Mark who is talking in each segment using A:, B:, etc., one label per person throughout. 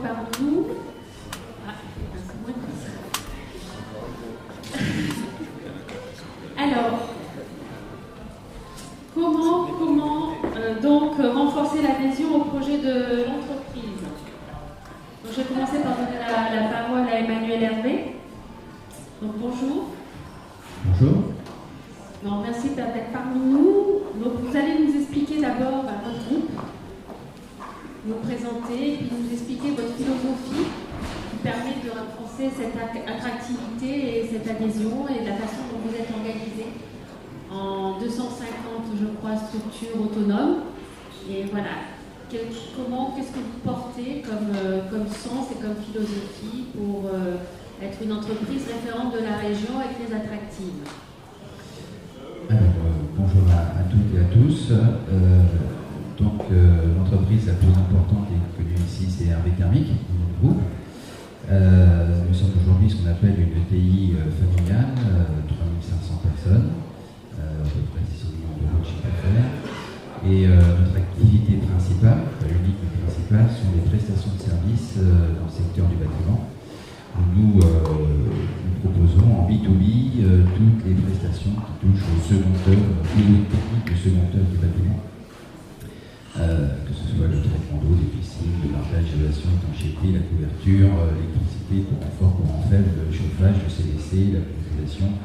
A: parmi nous. Alors, comment donc renforcer l'adhésion au projet de l'entreprise? Donc, je vais commencer par donner la parole à Emmanuel Hervé. Donc bonjour.
B: Bonjour.
A: Donc, merci d'être parmi nous. Donc, vous allez nous expliquer d'abord votre groupe, nous présenter, puis nous expliquer votre philosophie qui permet de renforcer cette attractivité et cette adhésion et la façon dont vous êtes organisé en 250, je crois, structures autonomes. Et voilà, qu'est-ce que vous portez comme sens et comme philosophie pour être une entreprise référente de la région et très attractive?
B: Alors, bonjour à toutes et à tous. L'entreprise la plus importante et connue ici, c'est Hervé Thermique, notre groupe. Nous sommes aujourd'hui ce qu'on appelle une ETI familiale, 3500 personnes, à peu près 600 millions d'euros de chiffre d'affaires. Et notre activité principale, l'unique mais principale, sont les prestations de services dans le secteur du bâtiment. Nous proposons en B2B toutes les prestations qui touchent au second œuvre, les techniques de second œuvre du bâtiment, que ce soit le traitement d'eau, des piscines, le marquage, l'isolation, l'étanchéité, la couverture, l'électricité, courant fort, courant faible, le chauffage, le CVC, la climatisation,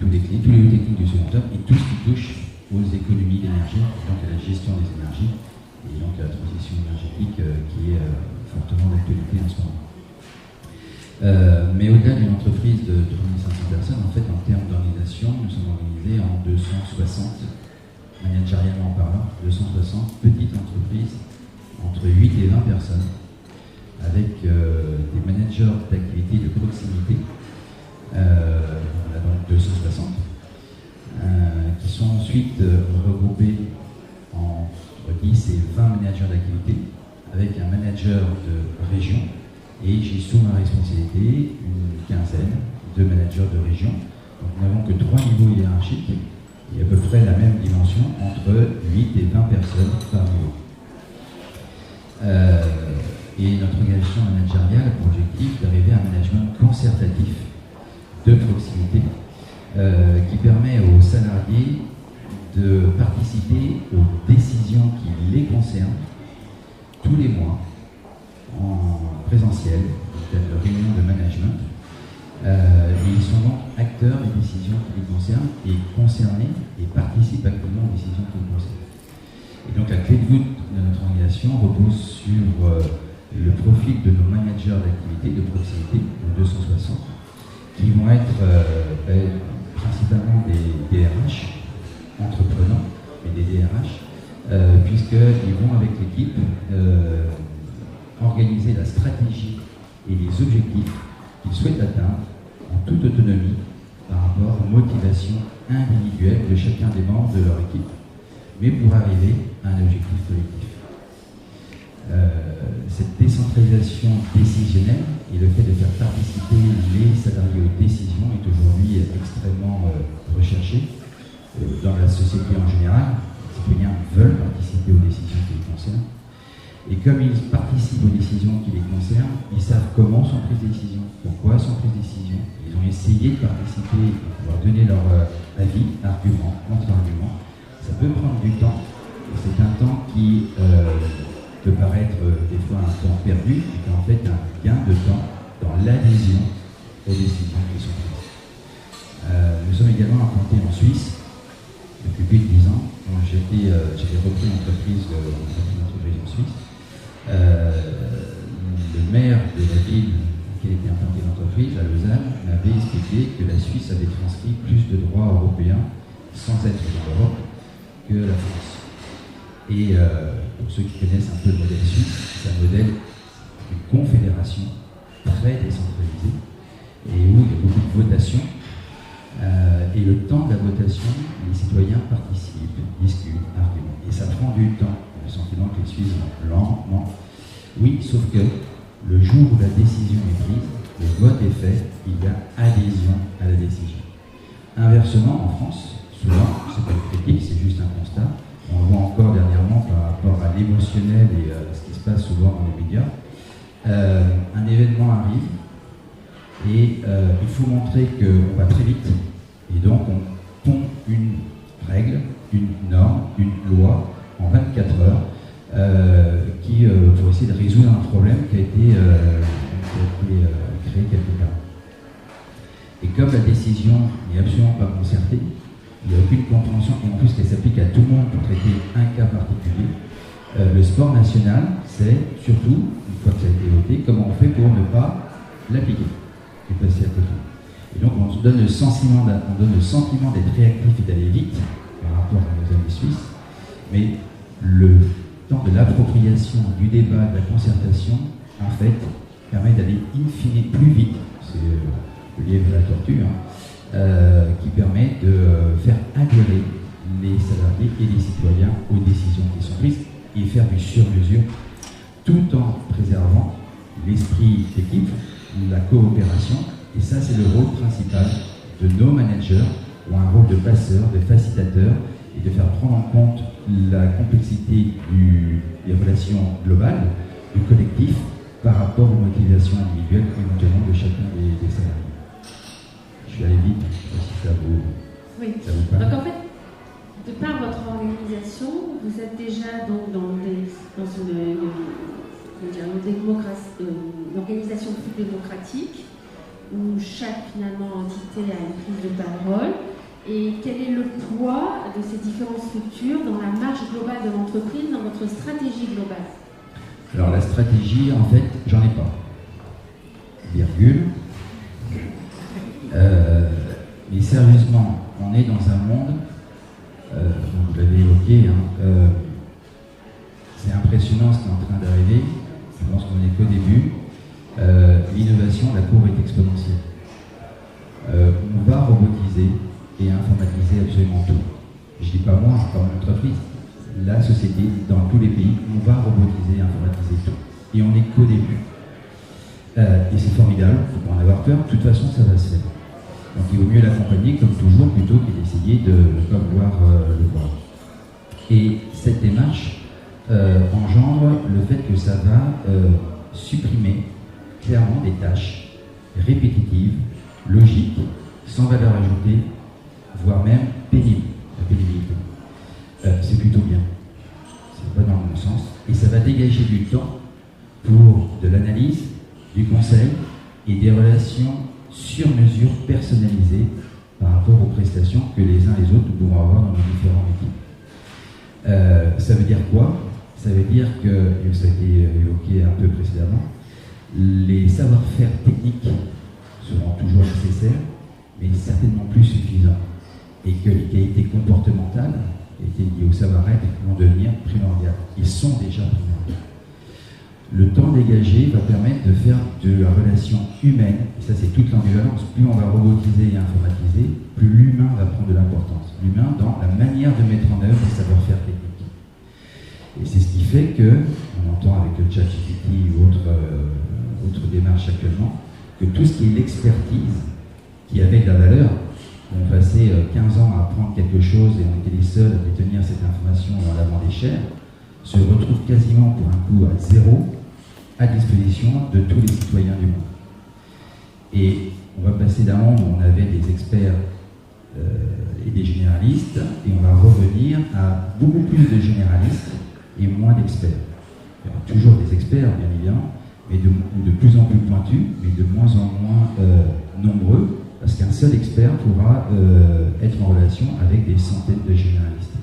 B: tous les techniques du second œuvre et tout ce qui touche aux économies d'énergie, donc à la gestion des énergies et donc à la transition énergétique qui est fortement d'actualité en ce moment. Mais au-delà d'une entreprise de 3500 personnes, en fait, en termes d'organisation, nous sommes organisés en 260, managérialement parlant, 260 petites entreprises entre 8 et 20 personnes, avec des managers d'activités de proximité, on a donc 260, qui sont ensuite regroupés entre 10 et 20 managers d'activité, avec un manager de région. Et j'ai sous ma responsabilité une quinzaine de managers de région. Donc nous n'avons que 3 niveaux hiérarchiques et à peu près la même dimension entre 8 et 20 personnes par niveau. Et notre organisation managériale a pour objectif d'arriver à un management concertatif de proximité qui permet aux salariés de participer aux décisions qui les concernent tous les mois en présentiel, de réunion de management. Et ils sont donc acteurs des décisions qui les concernent et concernés et participent activement aux décisions qui les concernent. Et donc la clé de voûte de notre organisation repose sur le profil de nos managers d'activité de proximité, de 260, qui vont être principalement des DRH, entreprenants, mais des DRH, puisqu'ils vont avec l'équipe organiser la stratégie et les objectifs qu'ils souhaitent atteindre en toute autonomie par rapport aux motivations individuelles de chacun des membres de leur équipe, mais pour arriver à un objectif collectif. Cette décentralisation décisionnelle et le fait de faire participer les salariés aux décisions est aujourd'hui extrêmement recherché dans la société en général. Les citoyens veulent participer aux décisions qui les concernent. Et comme ils participent aux décisions qui les concernent, ils savent comment sont prises les décisions, pourquoi sont prises les décisions. Ils ont essayé de participer, de pouvoir donner leur avis, arguments, contre-arguments. Ça peut prendre du temps. Et c'est un temps qui peut paraître des fois un temps perdu, mais qui est en fait un gain de temps dans l'adhésion aux décisions qui sont prises. Nous sommes également implantés en Suisse depuis 10 ans. J'avais repris l'entreprise en Suisse. Le maire de la ville qui était implantée l'entreprise, à Lausanne, m'avait expliqué que la Suisse avait transcrit plus de droits européens sans être dans l'Europe que la France. Et pour ceux qui connaissent un peu le modèle suisse, c'est un modèle d'une confédération très décentralisée et où il y a beaucoup de votations. Et le temps de la votation, les citoyens participent, discutent, argumentent. Et ça prend du temps. Le sentiment que les Suisses vont lentement. Oui, sauf que le jour où la décision est prise, le vote est fait, il y a adhésion à la décision. Inversement, en France, souvent, c'est pas une critique, c'est juste un constat. On le voit encore dernièrement par rapport à l'émotionnel et à ce qui se passe souvent dans les médias. un événement arrive et il faut montrer qu'on va très vite et donc on pond une règle, une norme, une loi en 24 heures pour essayer de résoudre un problème qui a été créé quelque part. Et comme la décision n'est absolument pas concertée, il n'y a aucune compréhension et en plus qu'elle s'applique à tout le monde pour traiter un cas particulier, le sport national, c'est surtout, une fois que ça a été voté, comment on fait pour ne pas l'appliquer et passer à côté. Et donc on se donne le sentiment d'être réactif et d'aller vite par rapport à nos amis suisses, mais le temps de l'appropriation, du débat, de la concertation, en fait, permet d'aller in fine plus vite. C'est le lièvre de la tortue, qui permet de faire adhérer les salariés et les citoyens aux décisions qui sont prises et faire du sur-mesure tout en préservant l'esprit d'équipe, la coopération. Et ça, c'est le rôle principal de nos managers, qui ont un rôle de passeur, de facilitateur, et de faire prendre en compte la complexité des relations globales, du collectif, par rapport aux motivations individuelles éventuellement de chacun des salariés. Je suis allé vite, je ne sais pas si ça vous parle.
A: Donc en fait, de par votre organisation, vous êtes déjà donc dans une organisation plus démocratique, où chaque finalement entité a une prise de parole. Et quel est le poids de ces différentes structures dans la marche globale de l'entreprise, dans votre stratégie globale?
B: Alors la stratégie, en fait, j'en ai pas. Virgule. Mais sérieusement, on est dans un monde, vous l'avez évoqué, c'est impressionnant ce qui est en train d'arriver. Je pense qu'on n'est qu'au début. L'innovation, la courbe est exponentielle. On va robotiser et informatiser absolument tout. Je ne dis pas moi, pas mon entreprise. La société, dans tous les pays, on va robotiser et informatiser tout. Et on n'est qu'au début. Et c'est formidable, il ne faut pas en avoir peur. De toute façon, ça va se faire. Donc il vaut mieux l'accompagner, comme toujours, plutôt que d'essayer de ne pas vouloir le voir. Et cette démarche engendre le fait que ça va supprimer clairement des tâches répétitives, logiques, sans valeur ajoutée, voire même pénibles. La pénibilité. C'est plutôt bien. C'est pas dans le bon sens. Et ça va dégager du temps pour de l'analyse, du conseil et des relations sur mesure personnalisées par rapport aux prestations que les uns et les autres pourront avoir dans nos différents métiers. Ça veut dire quoi? Ça veut dire que, et ça a été évoqué un peu précédemment, les savoir-faire techniques seront toujours nécessaires, mais certainement plus suffisants. Et que les qualités comportementales, qui étaient liées au savoir-être, vont devenir primordiales. Ils sont déjà primordiaux. Le temps dégagé va permettre de faire de la relation humaine, et ça c'est toute l'ambivalence, plus on va robotiser et informatiser, plus l'humain va prendre de l'importance. L'humain dans la manière de mettre en œuvre les savoir-faire techniques. Et c'est ce qui fait que, on entend avec le ChatGPT ou autre démarche actuellement, que tout ce qui est l'expertise, qui avait de la valeur, on passait 15 ans à apprendre quelque chose et on était les seuls à détenir cette information dans l'avant des chairs, se retrouve quasiment pour un coût à zéro à disposition de tous les citoyens du monde. Et on va passer d'un monde où on avait des experts et des généralistes, et on va revenir à beaucoup plus de généralistes et moins d'experts. Il y aura toujours des experts, bien évidemment, mais de plus en plus pointus, mais de moins en moins nombreux, parce qu'un seul expert pourra être en relation avec des centaines de généralistes.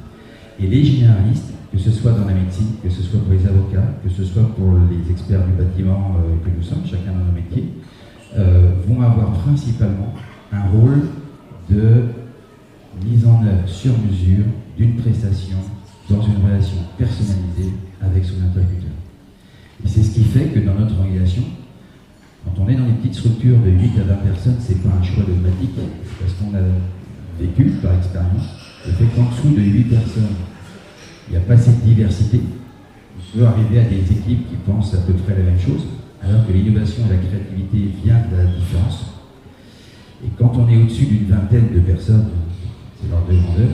B: Et les généralistes, que ce soit dans la médecine, que ce soit pour les avocats, que ce soit pour les experts du bâtiment que nous sommes, chacun dans nos métiers, vont avoir principalement un rôle de mise en œuvre sur mesure d'une prestation dans une relation personnalisée avec son interlocuteur. Et c'est ce qui fait que dans notre organisation, quand on est dans des petites structures de 8 à 20 personnes, c'est pas un choix dogmatique, parce qu'on a vécu par expérience le fait qu'en dessous de 8 personnes, il n'y a pas cette diversité. On peut arriver à des équipes qui pensent à peu près la même chose, alors que l'innovation et la créativité viennent de la différence. Et quand on est au-dessus d'une vingtaine de personnes, c'est l'ordre de grandeur,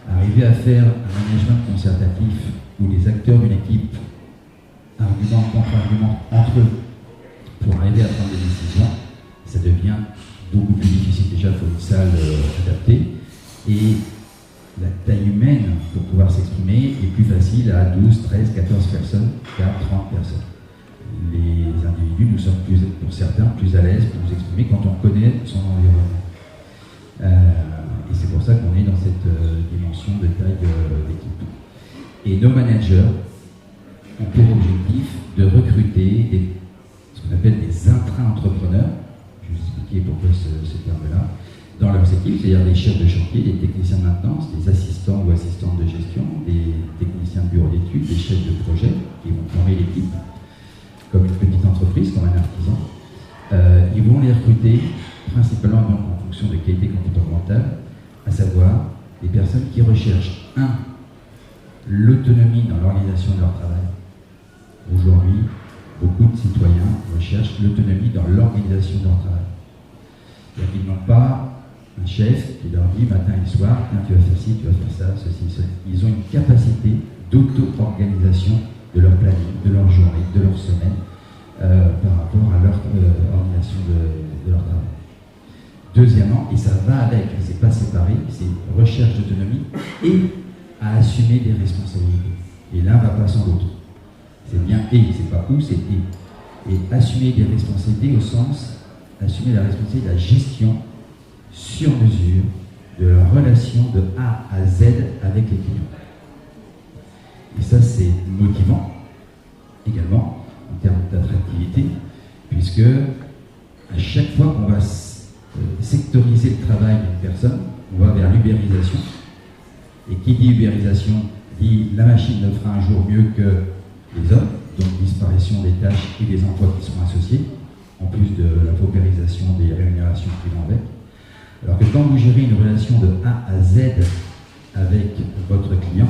B: arriver à faire un management concertatif où les acteurs d'une équipe argumentent contre argumentent entre eux pour arriver à prendre des décisions, ça devient beaucoup plus difficile. Déjà, il faut une salle adaptée. Et la taille humaine pour pouvoir s'exprimer est plus facile à 12, 13, 14 personnes qu'à 30 personnes. Les individus, nous sommes pour certains plus à l'aise pour nous exprimer quand on connaît son environnement. Et c'est pour ça qu'on est dans cette dimension de taille d'équipe. Et nos managers ont pour objectif de recruter ce qu'on appelle des intra-entrepreneurs. Je vais vous expliquer pourquoi ce terme-là. Dans leurs équipes, c'est-à-dire des chefs de chantier, des techniciens de maintenance, des assistants ou assistantes de gestion, des techniciens de bureau d'études, des chefs de projet qui vont former l'équipe comme une petite entreprise, comme un artisan. Ils vont les recruter principalement donc, en fonction de qualité comportementale, à savoir des personnes qui recherchent, l'autonomie dans l'organisation de leur travail. Aujourd'hui, beaucoup de citoyens recherchent l'autonomie dans l'organisation de leur travail. C'est-à-dire qu'ils n'ont pas un chef qui leur dit matin et soir, tu vas faire ci, tu vas faire ça, ceci, cela. Ils ont une capacité d'auto-organisation de leur planning, de leur journée, de leur semaine, par rapport à leur organisation de leur travail. Deuxièmement, et ça va avec, c'est pas séparé, c'est recherche d'autonomie et à assumer des responsabilités. Et l'un va pas sans l'autre. C'est bien et, c'est pas ou, c'est et. Et assumer des responsabilités au sens, assumer la responsabilité de la gestion sur mesure de la relation de A à Z avec les clients. Et ça, c'est motivant également en termes d'attractivité, puisque à chaque fois qu'on va sectoriser le travail d'une personne, on va vers l'ubérisation. Et qui dit ubérisation dit la machine ne fera un jour mieux que les hommes, donc disparition des tâches et des emplois qui sont associés, en plus de la paupérisation des rémunérations qui vont avec. Alors que quand vous gérez une relation de A à Z avec votre client,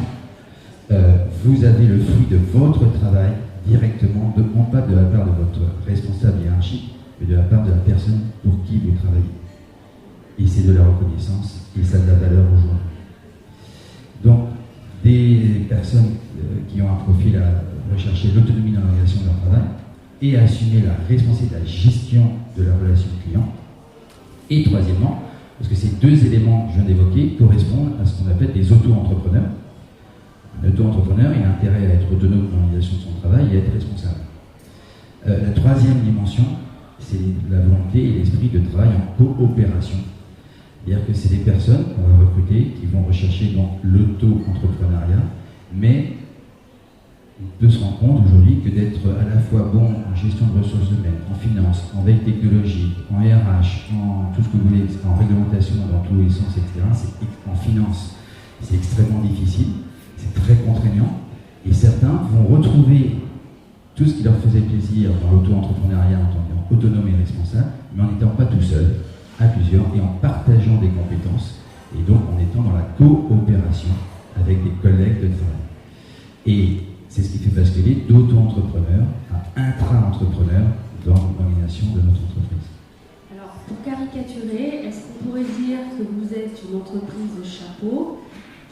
B: vous avez le fruit de votre travail directement, non pas de la part de votre responsable hiérarchique, mais de la part de la personne pour qui vous travaillez. Et c'est de la reconnaissance, et ça a de la valeur aujourd'hui. Donc, des personnes qui ont un profil à rechercher l'autonomie dans l'organisation de leur travail et à assumer la responsabilité de la gestion de la relation client. Et troisièmement, parce que ces deux éléments que je viens d'évoquer correspondent à ce qu'on appelle des auto-entrepreneurs. Un auto-entrepreneur, il a intérêt à être autonome dans l'organisation de son travail et à être responsable. La troisième dimension, c'est la volonté et l'esprit de travail en coopération. C'est-à-dire que c'est des personnes qu'on va recruter qui vont rechercher donc l'auto-entrepreneuriat, mais on peut se rendre compte aujourd'hui que d'être à la fois bon en gestion de ressources humaines, en finance, en veille technologique, en RH, en tout ce que vous voulez, en réglementation dans tous les sens, etc., en finance, c'est extrêmement difficile, c'est très contraignant, et certains vont retrouver tout ce qui leur faisait plaisir dans l'auto-entrepreneuriat en tant qu'autonome et responsable, mais en n'étant pas tout seul, à plusieurs, et en partageant des compétences, et donc en étant dans la coopération avec des collègues de travail. Et c'est ce qui fait basculer d'auto-entrepreneurs à intra-entrepreneurs dans l'organisation de notre entreprise.
A: Alors, pour caricaturer, est-ce qu'on pourrait dire que vous êtes une entreprise de chapeau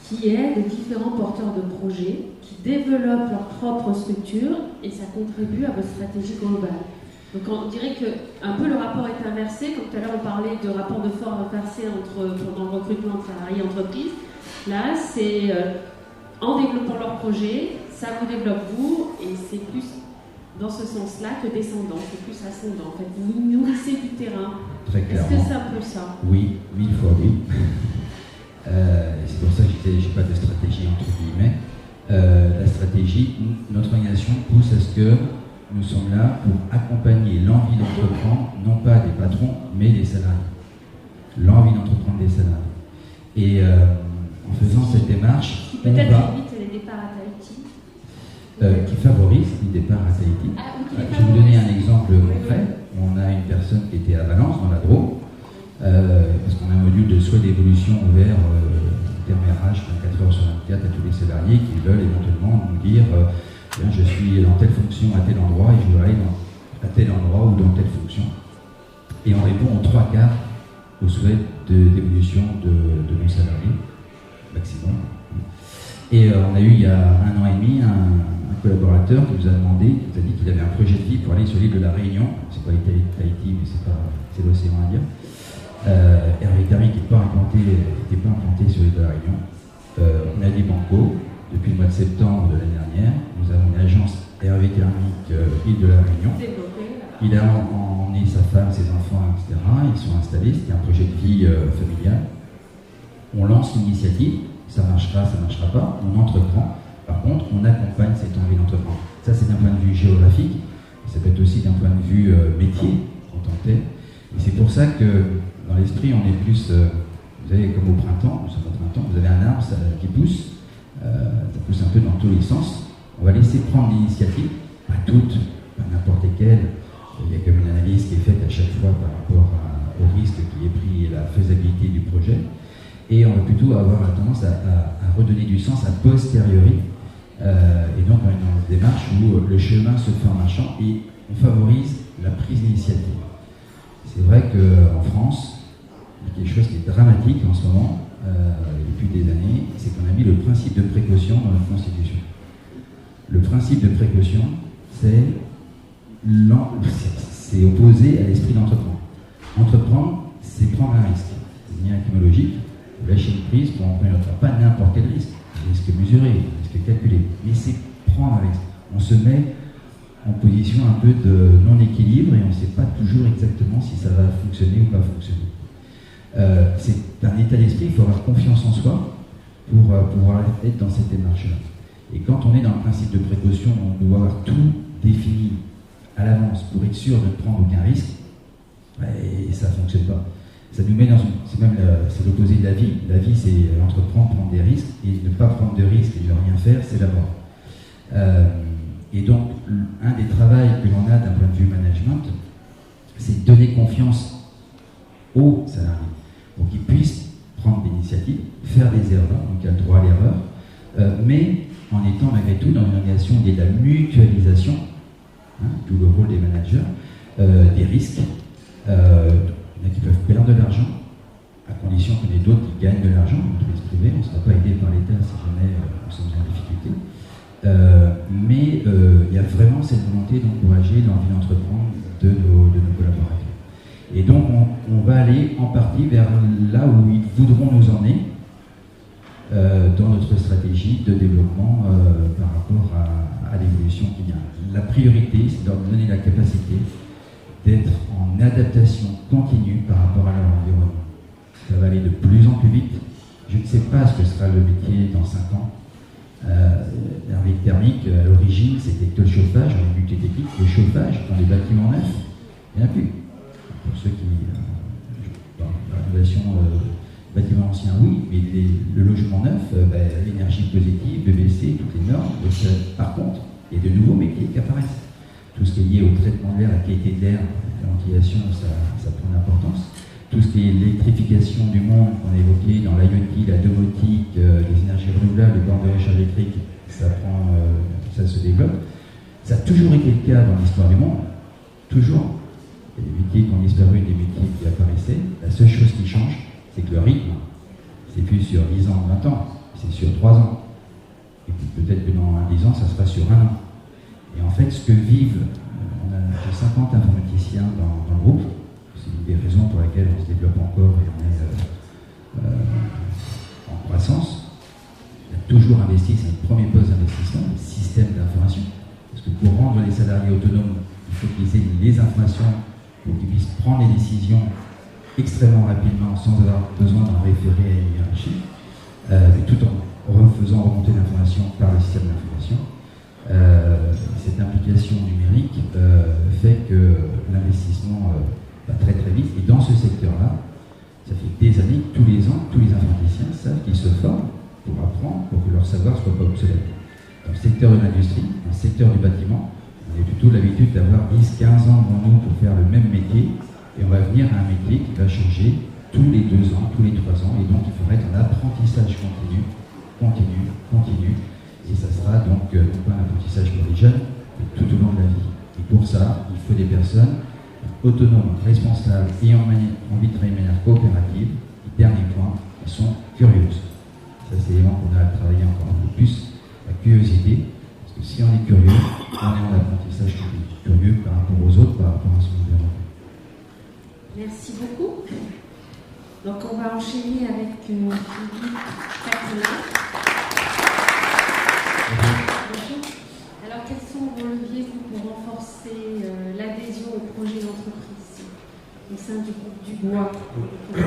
A: qui aide différents porteurs de projets, qui développent leur propre structure et ça contribue à votre stratégie globale? Donc on dirait que un peu le rapport est inversé, comme tout à l'heure on parlait de rapport de force inversé dans le recrutement de salariés entreprises. Là, c'est en développant leur projet, ça vous développe vous, et c'est plus dans ce sens-là que descendant, c'est plus ascendant. En fait, vous nourrissez du terrain.
B: Très clairement.
A: Est-ce que c'est un peu ça?
B: Oui, 1000 fois oui. C'est pour ça que je n'ai pas de stratégie entre guillemets. La stratégie, notre organisation pousse à ce que nous sommes là pour accompagner l'envie d'entreprendre, non pas des patrons, mais des salariés. L'envie d'entreprendre des salariés. Et en faisant cette démarche,
A: qui peut-être évite les départs à Tahiti.
B: Qui favorise les départs à Tahiti. Je vais vous donner un exemple concret. On a une personne qui était à Valence, dans la Drôme, parce qu'on a un module de souhait d'évolution ouvert terme RH 24 heures sur 24 à tous les salariés qui veulent éventuellement nous dire je suis dans telle fonction à tel endroit et je veux aller à tel endroit ou dans telle fonction. Et on répond aux 3/4 aux souhaits d'évolution de nos salariés, maximum. Et on a eu il y a 1 an et demi un collaborateur qui nous a demandé, qui nous a dit qu'il avait un projet de vie pour aller sur l'île de la Réunion. C'est pas Tahiti, mais c'est l'océan Indien. Hervé Thermique n'était pas implanté sur l'île de la Réunion. On a dit banco. Depuis le mois de septembre de l'année dernière, nous avons une agence Hervé Thermique île de la Réunion. Il a emmené sa femme, ses enfants, etc. Ils sont installés. C'était un projet de vie familial. On lance l'initiative. Ça marchera pas. On entreprend. Par contre, on accompagne cette envie d'entreprendre. Ça, c'est d'un point de vue géographique. Ça peut être aussi d'un point de vue métier, en tant que tel. Et c'est pour ça que, dans l'esprit, on est plus... vous savez, comme au printemps, nous sommes au printemps, vous avez un arbre qui pousse. Ça pousse un peu dans tous les sens. On va laisser prendre l'initiative. Pas toutes, pas n'importe lesquelles. Il y a comme une analyse qui est faite à chaque fois par rapport au risque qui est pris et la faisabilité du projet. Et on va plutôt avoir la tendance à redonner du sens a posteriori. Et donc, on est dans une démarche où le chemin se fait en marchant et on favorise la prise d'initiative. C'est vrai qu'en France, il y a quelque chose qui est dramatique en ce moment, depuis des années, c'est qu'on a mis le principe de précaution dans la Constitution. Le principe de précaution, c'est opposé à l'esprit d'entreprendre. Entreprendre, c'est prendre un risque. C'est une lien étymologique. Vous lâchez une prise pour emprunter pas n'importe quel risque. Risque mesuré, risque calculé. Mais c'est prendre un risque. On se met en position un peu de non-équilibre et on ne sait pas toujours exactement si ça va fonctionner ou pas fonctionner. C'est un état d'esprit, il faut avoir confiance en soi pour pouvoir être dans cette démarche-là. Et quand on est dans le principe de précaution, on doit avoir tout défini à l'avance pour être sûr de ne prendre aucun risque, et ça ne fonctionne pas. Ça nous met dans une... C'est l'opposé de la vie. La vie, c'est entreprendre, prendre des risques, et ne pas prendre de risques et ne rien faire, c'est la mort. Et donc, un des travaux que l'on a d'un point de vue management, c'est de donner confiance aux salariés pour qu'ils puissent prendre des initiatives, faire des erreurs, donc il y a le droit à l'erreur, mais en étant malgré tout dans une organisation où il y a de la mutualisation, d'où le rôle des managers, des risques. Il y en a qui peuvent perdre de l'argent, à condition qu'il y en ait d'autres qui gagnent de l'argent, l'entreprise privée, on ne sera pas aidé par l'État si jamais nous sommes en difficulté. Mais il y a vraiment cette volonté d'encourager l'envie d'entreprendre de nos collaborateurs. Et donc on va aller en partie vers là où ils voudront nous emmener dans notre stratégie de développement par rapport à l'évolution qui vient. La priorité, c'est de leur donner la capacité d'être en adaptation continue par rapport à leur environnement. Ça va aller de plus en plus vite. Je ne sais pas ce que sera le métier dans 5 ans. Hervé Thermique, à l'origine, c'était que le chauffage, on a vu technique, le chauffage dans les bâtiments neufs, il n'y en a plus. Pour ceux qui... dans la rénovation bâtiment ancien, oui, mais le logement neuf, l'énergie positive, BBC, toutes les normes. Par contre, il y a de nouveaux métiers qui apparaissent. Tout ce qui est lié au traitement de l'air, la qualité de l'air, la ventilation, ça prend l'importance. Tout ce qui est l'électrification du monde qu'on a évoqué dans l'IoT, la domotique, les énergies renouvelables, les bornes de recharge électrique, ça se développe. Ça a toujours été le cas dans l'histoire du monde, toujours. Il y a des métiers qui ont disparu, des métiers qui apparaissaient. La seule chose qui change, c'est que le rythme, c'est plus sur 10 ans, 20 ans, c'est sur 3 ans. Et puis peut-être que dans 10 ans, ça sera sur 1 an. Et en fait, ce que vivent, j'ai 50 informaticiens dans le groupe, c'est une des raisons pour lesquelles on se développe encore et on est en croissance. On a toujours investi, c'est notre premier poste d'investissement, le système d'information. Parce que pour rendre les salariés autonomes, il faut qu'ils aient les informations pour qu'ils puissent prendre les décisions extrêmement rapidement sans avoir besoin d'en référer à une hiérarchie, mais tout en refaisant remonter l'information par le système d'information. Cette implication numérique fait que l'investissement va très très vite. Et dans ce secteur-là, ça fait des années que tous les ans, tous les informaticiens savent qu'ils se forment pour apprendre, pour que leur savoir ne soit pas obsolète. Dans le secteur de l'industrie, dans le secteur du bâtiment, on a plutôt l'habitude d'avoir 10-15 ans devant nous pour faire le même métier, et on va venir à un métier qui va changer tous les 2 ans, tous les 3 ans, et donc il faudra être en apprentissage continu, et ça sera donc non pas un apprentissage pour les jeunes, mais tout au long de la vie. Et pour ça, il faut des personnes autonomes, responsables, ayant envie de travailler de manière coopérative. Et dernier point, elles sont curieuses. Ça, c'est l'élément qu'on a à travailler encore un peu plus, la curiosité. Parce si on est curieux, on est en apprentissage curieux par rapport aux autres, par rapport à son environnement.
A: Merci beaucoup. Donc on va enchaîner avec Philippe Catelin. Bonjour. Alors quels sont vos leviers pour renforcer l'adhésion au projet d'entreprise au sein du groupe Dubois?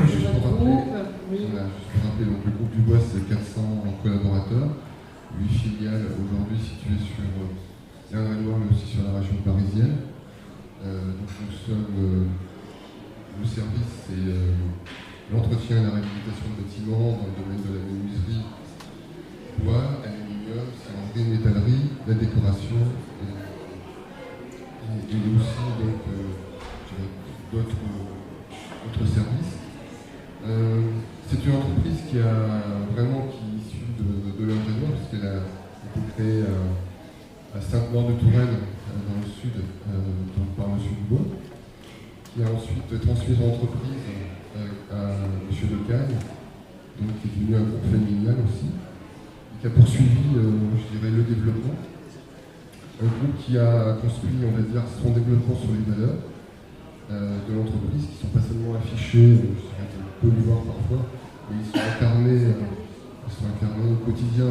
C: Juste pour rappeler, donc, le groupe Dubois, c'est 400 collaborateurs, 8 filiales aujourd'hui situées sur l'Indre-et-Loire, mais aussi sur la région parisienne. Donc nous sommes, le service, c'est l'entretien et la réhabilitation de bâtiments dans le domaine de la menuiserie, bois, aluminium, céramique, métallerie, la décoration et aussi donc, d'autres services. C'est une entreprise qui est issue de l'Indre-et-Loire, puisqu'elle a été créée à Sainte-Maure-de-Touraine, dans le sud, par M. Dubois, qui a ensuite transmis son entreprise à M. Decagne, donc qui est devenu un groupe familial aussi, et qui a poursuivi, le développement. Un groupe qui a construit, on va dire, son développement sur les valeurs de l'entreprise, qui ne sont pas seulement affichées, on peut le voir parfois, mais ils sont incarnés au quotidien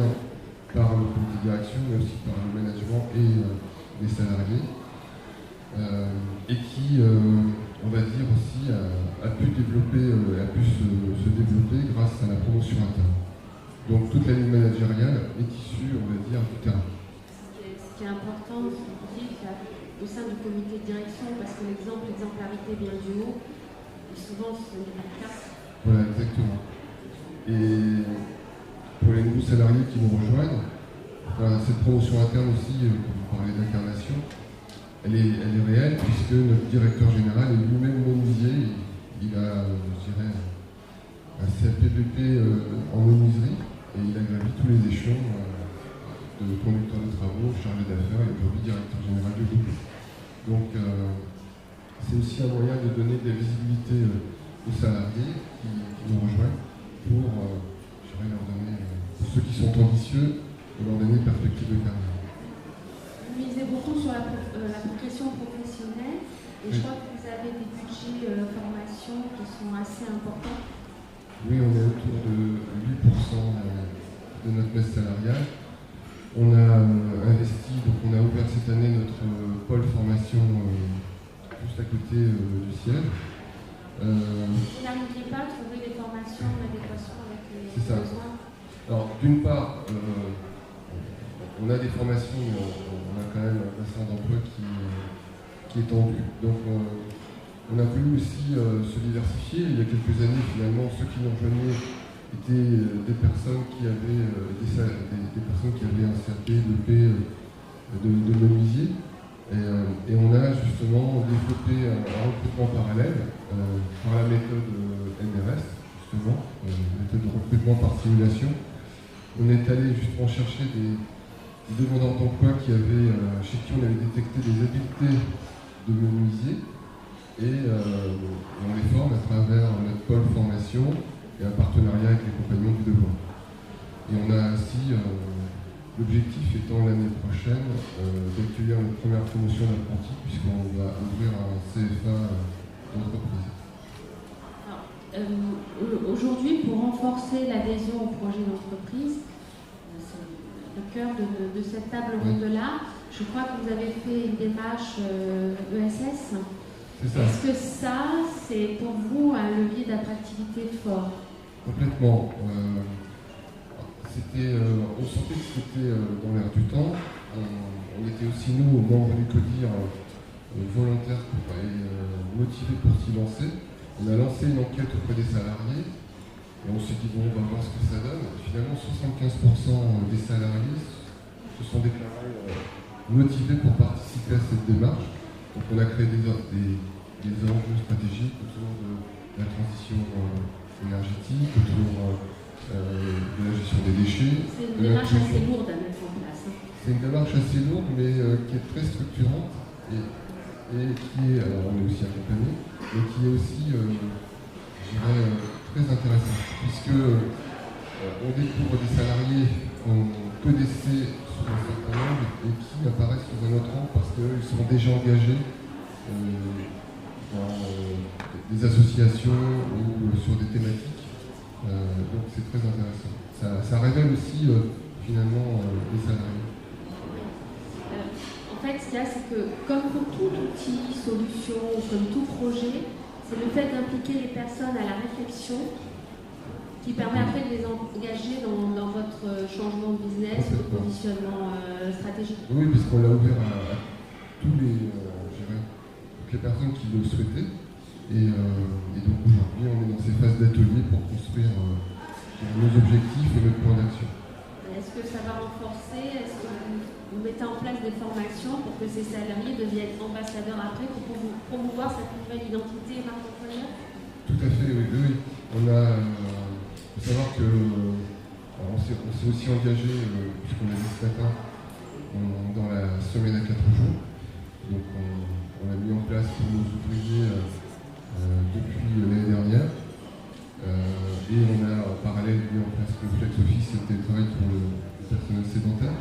C: par le comité de direction, mais aussi par le management et les salariés, et qui, on va dire aussi, a pu se développer grâce à la promotion interne. Donc toute la ligne managériale est issue, on va dire, du terrain.
A: Ce qui est important, c'est au sein du comité de direction, parce que l'exemplarité vient du haut, et souvent ce n'est pas le cas.
C: Voilà, exactement. Et pour les nouveaux salariés qui nous rejoignent, cette promotion interne aussi, comme vous parlez d'incarnation, elle est réelle, puisque notre directeur général est lui-même menuisier. Il a, un CAPBP en menuiserie, et il a gravi tous les échelons de conducteur de travaux, chargé d'affaires et aujourd'hui directeur général du groupe. Donc c'est aussi un moyen de donner de la visibilité aux salariés qui nous rejoignent pour ceux qui sont ambitieux, de leur donner une perspective de carrière.
A: Vous misez beaucoup sur la progression professionnelle et je crois que vous avez des budgets formation qui sont assez importants.
C: Oui, on est autour de 8% de notre masse salariale. On a investi, donc on a ouvert cette année notre pôle formation juste à côté du siège.
A: Vous n'arriviez pas à trouver des formations en adéquation avec les besoins?
C: Alors, d'une part, on a des formations, mais on a quand même un bassin d'emploi qui est tendu. Donc, on a voulu aussi se diversifier. Il y a quelques années, finalement, ceux qui nous rejoignaient étaient des personnes qui avaient un CAP, de menuisier. Et on a justement développé un recrutement parallèle par la méthode NRS, justement, méthode de recrutement par simulation. On est allé justement chercher des demandeurs d'emploi chez qui on avait détecté des habiletés de menuisier et on les forme à travers notre pôle formation et un partenariat avec les compagnons du devoir. Et on a ainsi, l'objectif étant l'année prochaine d'accueillir notre première promotion d'apprentis puisqu'on va ouvrir un CFA d'entreprise.
A: Aujourd'hui, pour renforcer l'adhésion au projet d'entreprise, c'est le cœur de cette table ronde-là, je crois que vous avez fait une démarche ESS. Est-ce que ça, c'est pour vous un levier d'attractivité fort?
C: Complètement. On sentait que c'était dans l'air du temps. On était aussi, nous, membres du CODIR, volontaires et motivés pour s'y lancer. On a lancé une enquête auprès des salariés et on s'est dit, bon, on va voir ce que ça donne. Et finalement, 75% des salariés se sont déclarés motivés pour participer à cette démarche. Donc on a créé des enjeux stratégiques autour de la transition énergétique, autour de la gestion des déchets.
A: C'est une démarche assez lourde à mettre en place.
C: C'est une démarche assez lourde, mais qui est très structurante et qui est, alors on est aussi accompagné, mais qui est aussi, très intéressante, puisque on découvre des salariés qu'on connaissait sous un certain angle et qui apparaissent sous un autre angle parce qu'ils sont déjà engagés dans des associations ou sur des thématiques. Donc c'est très intéressant. Ça révèle aussi finalement les salariés.
A: En fait, ce qu'il y a, c'est que comme pour tout outil, solution, comme tout projet, c'est le fait d'impliquer les personnes à la réflexion qui permet après de les engager dans votre changement de business, votre positionnement stratégique.
C: Oui, puisqu'on l'a ouvert à toutes les personnes qui le souhaitaient. Et donc aujourd'hui, on est dans ces phases d'atelier pour construire nos objectifs et notre plan d'action.
A: Est-ce que ça va renforcer? Est-ce que vous mettez en place des formations pour que ces salariés deviennent ambassadeurs après pour promouvoir cette nouvelle identité marque employeur?
C: Tout à fait, oui. On a, faut savoir que on s'est aussi engagé, puisqu'on a dit ce matin, dans la semaine à 4 jours. Donc on a mis en place pour nos ouvriers depuis l'année dernière. Et on a en parallèle mis en place le flex office et le télétravail pour le personnel sédentaire.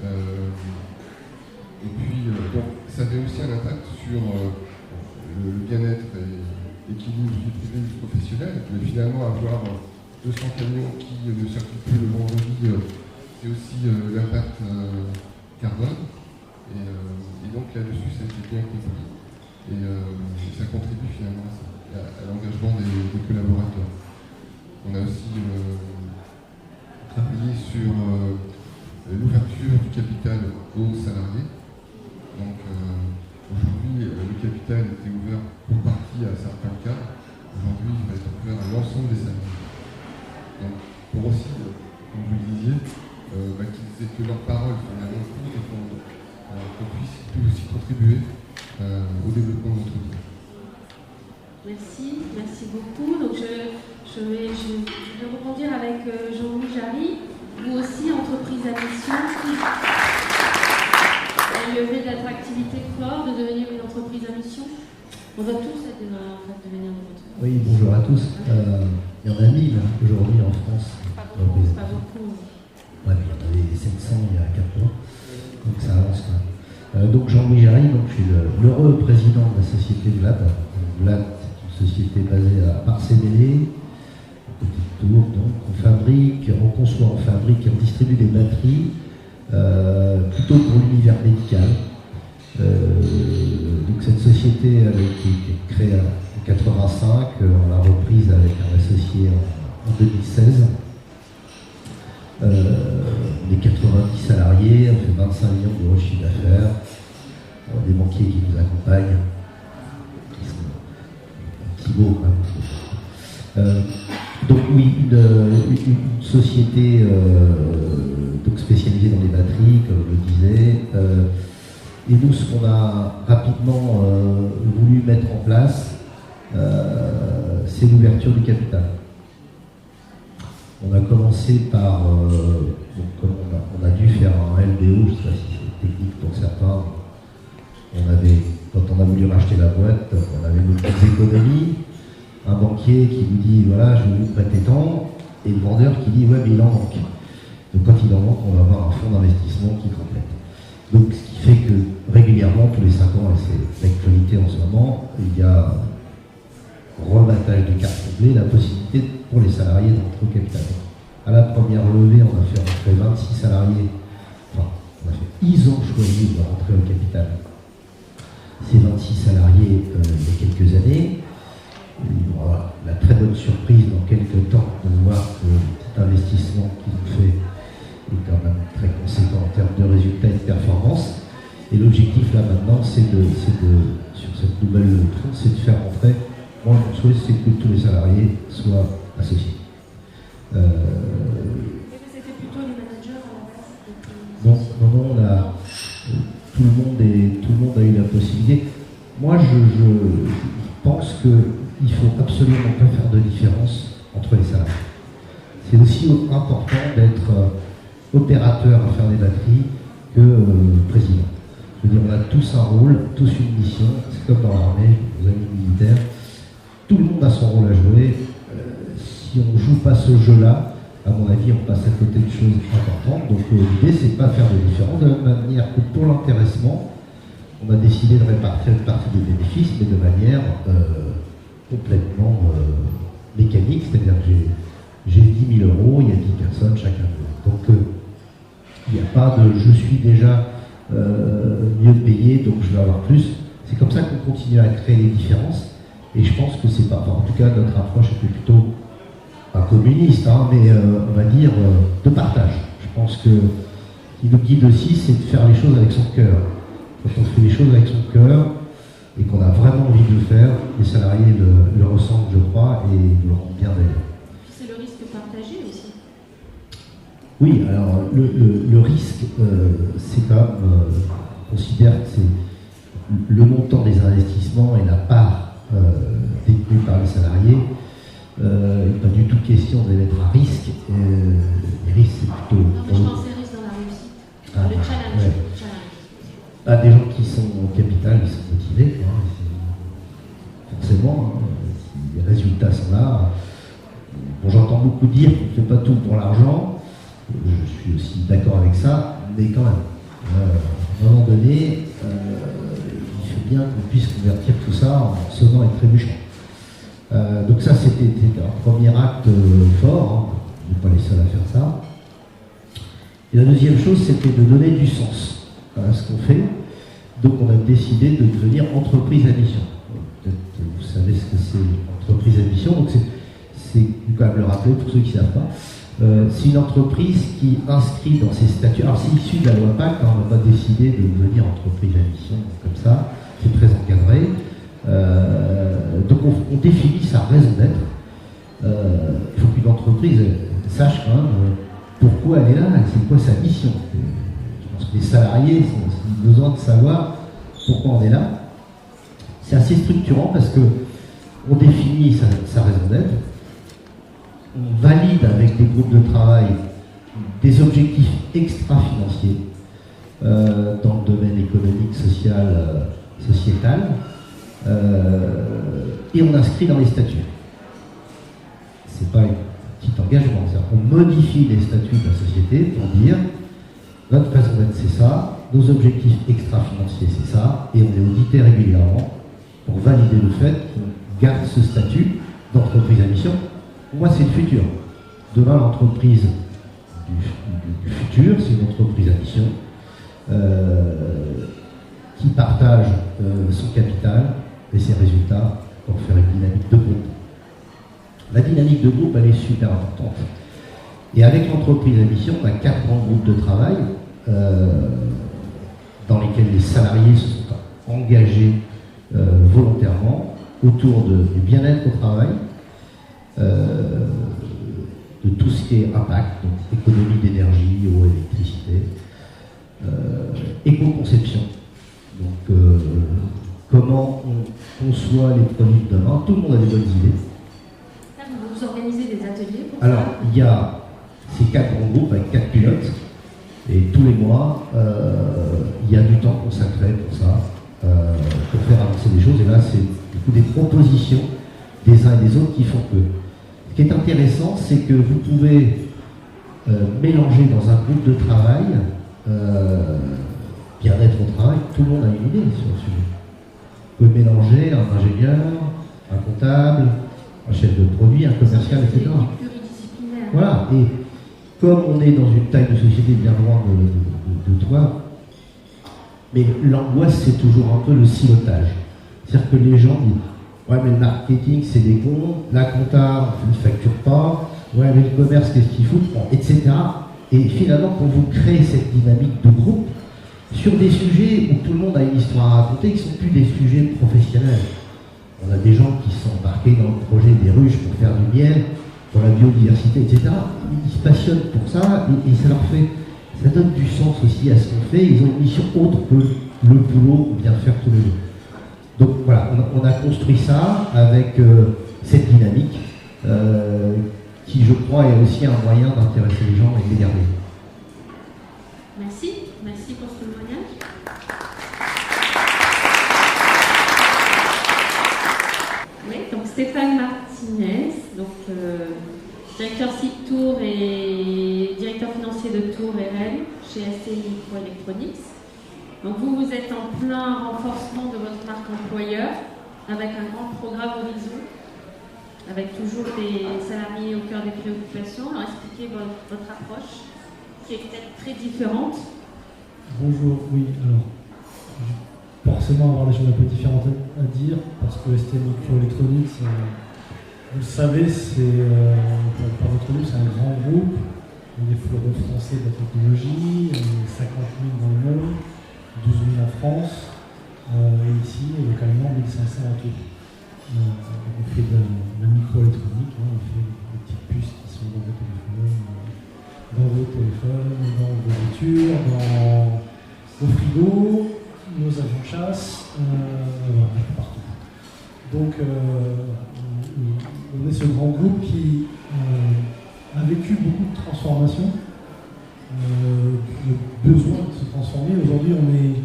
C: Et puis, donc, ça avait aussi un impact sur le bien-être et l'équilibre vie privée et vie professionnelle. Mais finalement, avoir 200 camions qui ne circulent plus le vendredi, c'est aussi l'impact carbone. Et donc là-dessus, ça a été bien compris. Et ça contribue finalement à l'engagement des collaborateurs. On a aussi travaillé sur l'ouverture du capital aux salariés. Donc aujourd'hui, le capital était ouvert pour partie à certains cas. Aujourd'hui, il va être ouvert à l'ensemble des salariés. Donc pour aussi, comme vous le disiez, qu'ils aient que leur parole finalement compte et qu'on puisse aussi contribuer au développement de l'entreprise.
A: Merci beaucoup. Donc je vais rebondir avec Jean-Louis Jarry. Vous aussi, entreprise à mission, élever de l'attractivité fort, de devenir une entreprise à mission. On va tous être devenir une entreprise.
D: Oui, bonjour à tous. Il y en a 1000 aujourd'hui en France.
A: Pas beaucoup.
D: Ouais, mais il y en avait 700 il y a 4 mois. Donc ça avance quand même. Donc Jean-Louis Jarry, je suis l'heureux président de la société Vlad. Vlad, c'est une société basée à Parcé-Bellé, à côté de Tours. Donc on conçoit, on fabrique et on distribue des batteries plutôt pour l'univers médical. Donc cette société qui est créée en 85, on l'a reprise avec un associé en 2016. On est 90 salariés, on fait 25 millions d'euros de chiffre d'affaires, des banquiers qui nous accompagnent, qui sont Thibaut. Donc oui, une société donc spécialisée dans les batteries, comme je le disais. Et nous, ce qu'on a rapidement voulu mettre en place, c'est l'ouverture du capital. On a commencé par, comme on a dû faire un LBO, je ne sais pas si c'est technique pour certains, quand on a voulu racheter la boîte, on avait nos petites économies, un banquier qui nous dit voilà, je vais vous prêter tant, et le vendeur qui dit ouais, mais il en manque. Donc quand il en manque, on va avoir un fonds d'investissement qui complète. Donc ce qui fait que régulièrement, tous les 5 ans, et c'est l'actualité en ce moment, il y a rebattage de cartes complets, la possibilité pour les salariés d'entrer au capital. À la première levée, on a fait rentrer 26 salariés. Ils ont choisi de rentrer au capital. Ces 26 salariés, il y a quelques années, ils auront la très bonne surprise dans quelques temps de voir que le petit investissement qu'ils ont fait est quand même très conséquent en termes de résultats et de performance. Et l'objectif là maintenant, c'est sur cette nouvelle tronc, c'est de faire rentrer. Moi, mon souhait, c'est que tous les salariés soient associés.
A: C'était plutôt les managers à la base.
D: Non, tout le monde a eu la possibilité. Moi, je pense qu'il faut absolument pas faire de différence entre les salariés. C'est aussi important d'être opérateur à faire des batteries que président. Je veux dire, on a tous un rôle, tous une mission. C'est comme dans l'armée, aux amis militaires. Tout le monde a son rôle à jouer. Si on ne joue pas ce jeu-là, à mon avis, on passe à côté de choses importantes. Donc l'idée, c'est de ne pas faire de différence, de la même manière que pour l'intéressement, on a décidé de répartir une partie des bénéfices, mais de manière complètement mécanique, c'est-à-dire que j'ai 10 000 euros, il y a 10 personnes, chacun d'eux. Donc il n'y a pas de je suis déjà mieux payé, donc je vais avoir plus. C'est comme ça qu'on continue à créer les différences, et je pense que c'est pas, enfin, en tout cas notre approche était plutôt pas communiste, hein, mais on va dire de partage. Je pense que ce qui nous guide aussi, c'est de faire les choses avec son cœur. Quand on fait les choses avec son cœur et qu'on a vraiment envie de le faire, les salariés le ressentent, je crois, et ils le rendent bien d'ailleurs.
A: C'est le risque partagé aussi.
D: Oui, alors le risque, c'est quand même, on considère que c'est le montant des investissements et la part détenue par les salariés. Il n'est pas du tout question de les mettre à risque. Les risques, c'est plutôt.
A: Non, mais je pensais risque dans la réussite.
D: Ah,
A: le challenge.
D: ouais.
A: Le challenge.
D: Ah, des gens qui sont au capital, ils sont motivés. Hein, forcément, hein, si les résultats sont là. Bon, j'entends beaucoup dire qu'on ne fait pas tout pour l'argent. Je suis aussi d'accord avec ça, mais quand même, à un moment donné, il faut bien qu'on puisse convertir tout ça en sonnant et trébuchant. Donc ça, c'était un premier acte fort, hein. On n'est pas les seuls à faire ça. Et la deuxième chose, c'était de donner du sens à ce qu'on fait. Donc on a décidé de devenir entreprise à mission. Peut-être que vous savez ce que c'est entreprise à mission, donc c'est quand même le rappeler pour ceux qui ne savent pas. C'est une entreprise qui inscrit dans ses statuts, alors c'est issu de la loi PAC, hein, on n'a pas décidé de devenir entreprise à mission comme ça, c'est très encadré. Donc on définit sa raison d'être. Il faut qu'une entreprise sache quand même pourquoi elle est là, c'est quoi sa mission. Je pense que les salariés ont besoin de savoir pourquoi on est là. C'est assez structurant parce que on définit sa raison d'être, on valide avec des groupes de travail des objectifs extra-financiers dans le domaine économique, social, sociétal, et on inscrit dans les statuts. C'est pas un petit engagement, on modifie les statuts de la société pour dire notre raison d'être c'est ça, nos objectifs extra-financiers c'est ça, et on est audité régulièrement pour valider le fait qu'on garde ce statut d'entreprise à mission. Pour moi, c'est le futur. Demain, l'entreprise du futur, c'est une entreprise à mission qui partage son capital et ses résultats pour faire une dynamique de groupe. La dynamique de groupe, elle est super importante. Et avec l'entreprise à mission, on a 4 grands groupes de travail dans lesquels les salariés se sont engagés volontairement autour du bien-être au travail, de tout ce qui est impact, donc économie d'énergie, eau, électricité, éco-conception. Donc comment on conçoit les produits de demain, tout le monde a des bonnes idées.
A: Vous organisez des ateliers pour
D: Alors,
A: ça?
D: il y a ces 4 grands groupes avec 4 pilotes, et tous les mois, il y a du temps consacré pour ça, pour faire avancer les choses, et là c'est du coup des propositions des uns et des autres qui font que. Ce qui est intéressant, c'est que vous pouvez mélanger dans un groupe de travail bien-être au travail, tout le monde a une idée sur le sujet. Vous pouvez mélanger un ingénieur, un comptable, un chef de produit, un commercial, etc. Voilà, et comme on est dans une taille de société bien loin de toi, mais l'angoisse c'est toujours un peu le silotage. C'est-à-dire que les gens disent ouais, mais le marketing, c'est des cons, la compta, on ne facture pas, ouais, mais le commerce, qu'est-ce qu'il fout, etc. Et finalement, quand vous créez cette dynamique de groupe, sur des sujets où tout le monde a une histoire à raconter, qui ne sont plus des sujets professionnels. On a des gens qui sont embarqués dans le projet des ruches pour faire du miel, pour la biodiversité, etc. Ils se passionnent pour ça, et ça leur fait, ça donne du sens aussi à ce qu'on fait. Ils ont une mission autre que le boulot ou bien faire tous les jours. Donc voilà, on a construit ça avec cette dynamique qui, je crois, est aussi un moyen d'intéresser les gens et de les garder.
A: Merci, merci pour ce témoignage. Oui, donc Stéphane Martinez, donc directeur site Tours et directeur financier de Tours RL chez ST Microelectronics. Donc vous êtes en plein renforcement de votre marque employeur avec un grand programme Horizon, avec toujours des salariés au cœur des préoccupations. Alors expliquez votre approche qui est peut-être très différente.
E: Bonjour, oui, alors forcément avoir des choses un peu différentes à dire parce que ST Microelectronics, vous le savez, par notre nom, c'est un grand groupe. On est fleuron français de la technologie, on est 50 000 dans le monde, 12 000 en France, et ici, localement, 1500 à tout. On fait de la microélectronique, on fait des petites puces qui sont dans vos téléphones, dans vos voitures, dans vos frigos, nos avions de chasse, voilà, partout. Donc, on est ce grand groupe qui a vécu beaucoup de transformations, le besoin de se transformer. Aujourd'hui, on est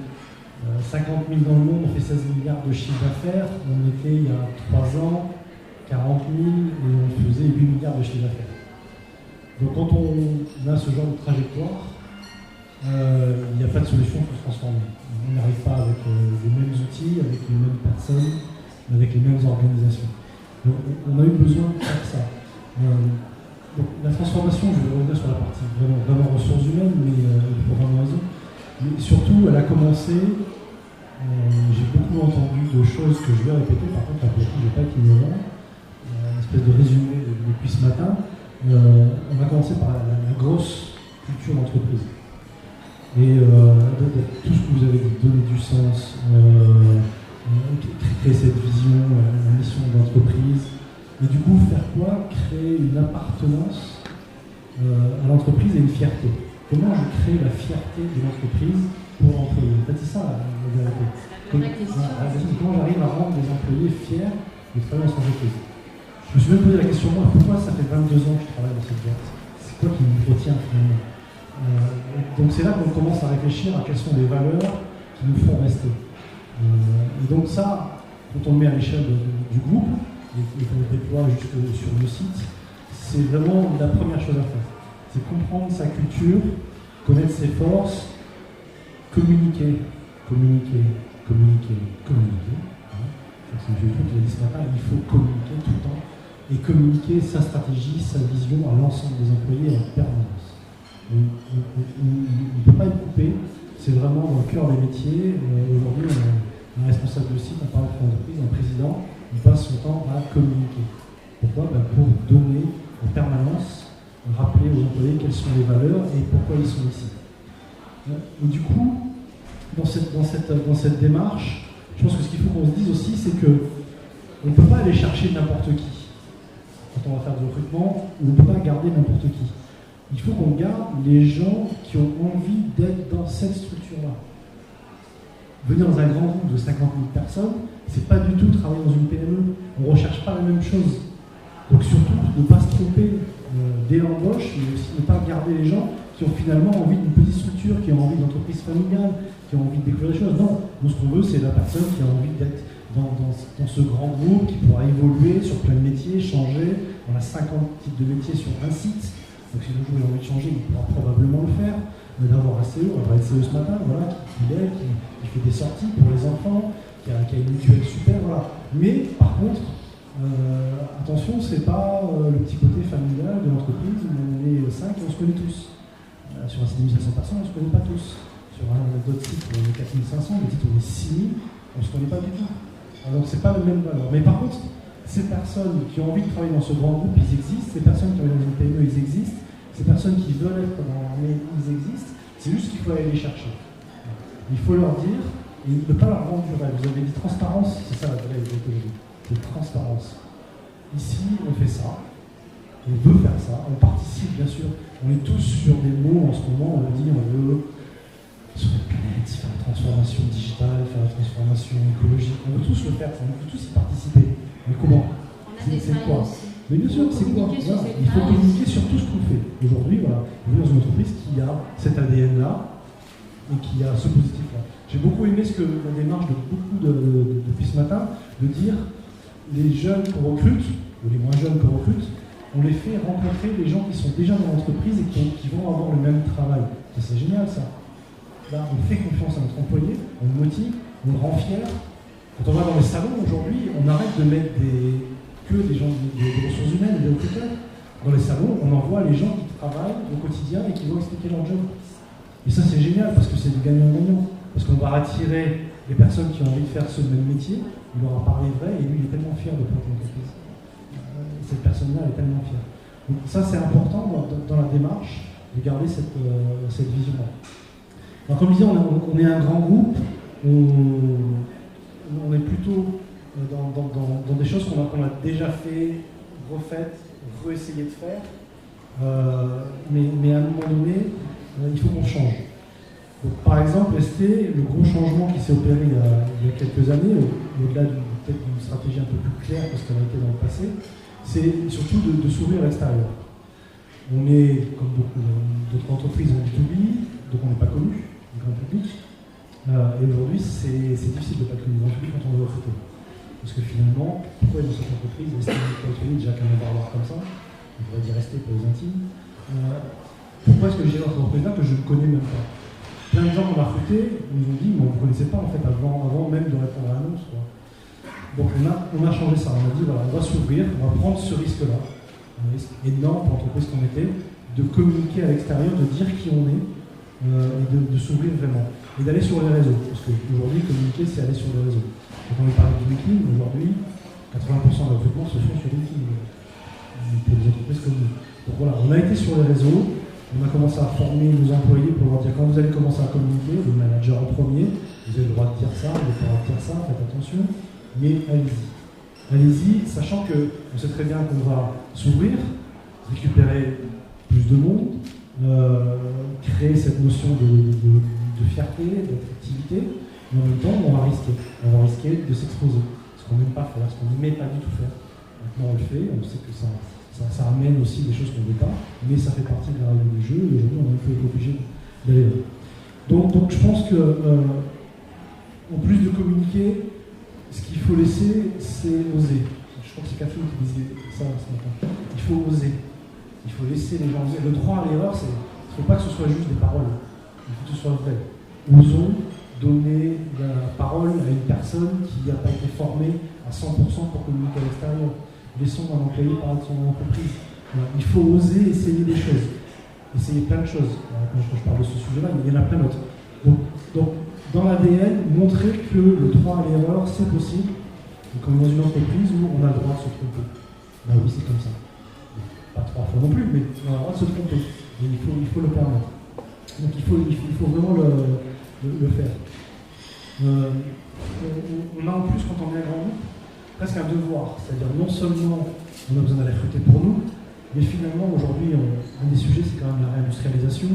E: 50 000 dans le monde, on fait 16 milliards de chiffre d'affaires. On était il y a 3 ans 40 000 et on faisait 8 milliards de chiffre d'affaires. Donc quand on a ce genre de trajectoire, il n'y a pas de solution pour se transformer. On n'arrive pas avec les mêmes outils, avec les mêmes personnes, avec les mêmes organisations. Donc, on a eu besoin de faire ça. Donc, la transformation, je vais revenir sur la partie vraiment ressources humaines, mais pour vraiment raison. Mais surtout, elle a commencé, j'ai beaucoup entendu de choses que je vais répéter, par contre, je ne vais pas être innovant, une espèce de résumé depuis ce matin. On va commencer par la grosse culture d'entreprise. Et tout ce que vous avez dit, donner du sens, créer cette vision, la mission d'entreprise, et du coup faire quoi? Créer une appartenance à l'entreprise et une fierté. Comment je crée la fierté de l'entreprise pour l'employé? En fait, c'est ça la vérité. Comment j'arrive à rendre les employés fiers de travailler dans cette entreprise? Je me suis même posé la question, moi, pourquoi ça fait 22 ans que je travaille dans cette boîte? C'est quoi qui me retient finalement? Donc c'est là qu'on commence à réfléchir à quelles sont les valeurs qui nous font rester. Et donc ça, quand on le met à l'échelle du groupe, et qu'on le déploie jusque sur le site, c'est vraiment la première chose à faire. C'est comprendre sa culture, connaître ses forces, communiquer. C'est ce que j'ai dit ce matin, il faut communiquer tout le temps, et communiquer sa stratégie, sa vision à l'ensemble des employés en permanence. On ne peut pas être coupé, c'est vraiment dans le cœur des métiers. Aujourd'hui, on est un responsable de site, on parle d'entreprise, un président, il passe son temps à communiquer. Pourquoi? Pour donner en permanence, rappeler aux employés quelles sont les valeurs et pourquoi ils sont ici. Et du coup, dans cette démarche, je pense que ce qu'il faut qu'on se dise aussi, c'est qu'on ne peut pas aller chercher n'importe qui. Quand on va faire du recrutement, on ne peut pas garder n'importe qui. Il faut qu'on garde les gens qui ont envie d'être dans cette structure-là. Venir dans un grand groupe de 50 000 personnes, c'est pas du tout travailler dans une PME. On ne recherche pas la même chose. Donc surtout, ne pas se tromper dès l'embauche, mais aussi ne pas garder les gens qui ont finalement envie d'une petite structure, qui ont envie d'entreprise familiale, qui ont envie de découvrir des choses. Non, nous ce qu'on veut, c'est la personne qui a envie d'être dans ce grand groupe, qui pourra évoluer sur plein de métiers, changer. On a 50 types de métiers sur un site. Donc si le jour il a envie de changer, il pourra probablement le faire. Mais d'avoir un CEO, on va parler de CEO ce matin, voilà, qui fait des sorties pour les enfants, qui a une mutuelle super, voilà. Mais par contre, attention, c'est pas le petit côté familial de l'entreprise où on est 5 et on se connaît tous. Sur un site de 1500 personnes, on ne se connaît pas tous. Sur d'autres sites où on est 4500, des sites où on est 6000, on ne se connaît pas du tout. Alors c'est pas le même valeur. Mais par contre, ces personnes qui ont envie de travailler dans ce grand groupe, ils existent. Ces personnes qui ont envie dans une PME, ils existent. Ces personnes qui veulent être dans l'armée, ils existent. C'est juste qu'il faut aller les chercher. Il faut leur dire et ne pas leur vendre du rêve. Vous avez dit transparence, c'est ça la vraie écologie. C'est transparence. Ici, on fait ça. On veut faire ça. On participe, bien sûr. On est tous sur des mots en ce moment. On dit on veut sur la planète, faire la transformation digitale, faire la transformation écologique. On veut tous le faire. On veut tous y participer. Mais comment? C'est quoi? Mais bien sûr, c'est quoi? Voilà. Il faut communiquer sur tout ce qu'on fait. Aujourd'hui, voilà, on est dans une entreprise qui a cet ADN-là et qui a ce positif-là. J'ai beaucoup aimé la démarche de beaucoup depuis ce matin, de dire les jeunes qu'on recrute, ou les moins jeunes qu'on recrute, on les fait rencontrer des gens qui sont déjà dans l'entreprise et qui vont avoir le même travail. Et c'est génial ça. Là, on fait confiance à notre employé, on le motive, on le rend fier. Quand on va dans les salons aujourd'hui, on arrête de mettre que des gens des ressources humaines, des recruteurs. Dans les salons, on envoie les gens qui travaillent au quotidien et qui vont expliquer leur job. Et ça, c'est génial parce que c'est du gagnant-gagnant. Parce qu'on va attirer les personnes qui ont envie de faire ce même métier, il leur a parlé vrai et lui, il est tellement fier de prendre l'entreprise. Cette personne-là, elle est tellement fière. Donc ça, c'est important dans la démarche de garder cette vision-là. Alors, comme je disais, on est un grand groupe, on est plutôt dans des choses qu'on a déjà fait, refaites, réessayé de faire, mais à un moment donné, il faut qu'on change. Donc, par exemple, ST, le gros changement qui s'est opéré il y a quelques années, au-delà peut-être d'une stratégie un peu plus claire parce qu'elle a été dans le passé, c'est surtout de s'ouvrir à l'extérieur. On est, comme beaucoup d'autres entreprises en B2B, donc on n'est pas connu du grand public. Et aujourd'hui, c'est difficile de ne pas être connu du grand public quand on veut recruter. Parce que finalement, pourquoi dans cette entreprise, déjà qu'un avoir comme ça, on pourrait dire rester pour les intimes, pourquoi est-ce que j'ai dans cette entreprise-là que je ne connais même pas? Plein de gens qu'on a recrutés nous ont dit, mais on ne connaissait pas en fait avant même de répondre à l'annonce. Donc on a changé ça, on a dit voilà, on va s'ouvrir, on va prendre ce risque-là, un risque énorme pour l'entreprise qu'on était, de communiquer à l'extérieur, de dire qui on est, et de s'ouvrir vraiment. Et d'aller sur les réseaux, parce qu'aujourd'hui, communiquer, c'est aller sur les réseaux. Quand on parle de LinkedIn, aujourd'hui, 80% de recrutement se font sur LinkedIn, pour des entreprises comme nous. Donc voilà, on a été sur les réseaux, on a commencé à former nos employés pour leur dire quand vous allez commencer à communiquer, le manager en premier, vous avez le droit de dire ça, vous avez le droit de dire ça, faites attention, mais allez-y. Allez-y, sachant qu'on sait très bien qu'on va s'ouvrir, récupérer plus de monde, créer cette notion de fierté, d'attractivité, mais en même temps, on va risquer de s'exposer. Ce qu'on n'aime pas faire, ce qu'on n'aimait pas du tout faire. Maintenant, on le fait, on sait que ça amène aussi des choses qu'on ne veut pas, mais ça fait partie de la règle du jeu, et aujourd'hui, on est un peu obligé d'aller là. Donc, je pense que, en plus de communiquer, ce qu'il faut laisser, c'est oser. Je crois que c'est Catherine qui disait ça ce matin. Il faut oser. Il faut laisser les gens oser. Le droit à l'erreur, il ne faut pas que ce soit juste des paroles. Il faut que ce soit vrai. Osons donner la parole à une personne qui n'a pas été formée à 100% pour communiquer à l'extérieur. Laissons un employé parler de son entreprise. Voilà. Il faut oser essayer des choses. Essayer plein de choses. Quand je parle de ce sujet-là, il y en a plein d'autres. Donc, dans l'ADN, montrer que le droit à l'erreur, c'est possible. Et comme dans une entreprise où on a le droit de se tromper. Là oui, c'est comme ça. Pas 3 fois non plus, mais on a le droit de se tromper. Et il faut le permettre. Donc il faut vraiment le faire. On a en plus, quand on est un grand groupe, presque un devoir. C'est-à-dire non seulement on a besoin d'aller recruter pour nous, mais finalement aujourd'hui, un des sujets, c'est quand même la réindustrialisation.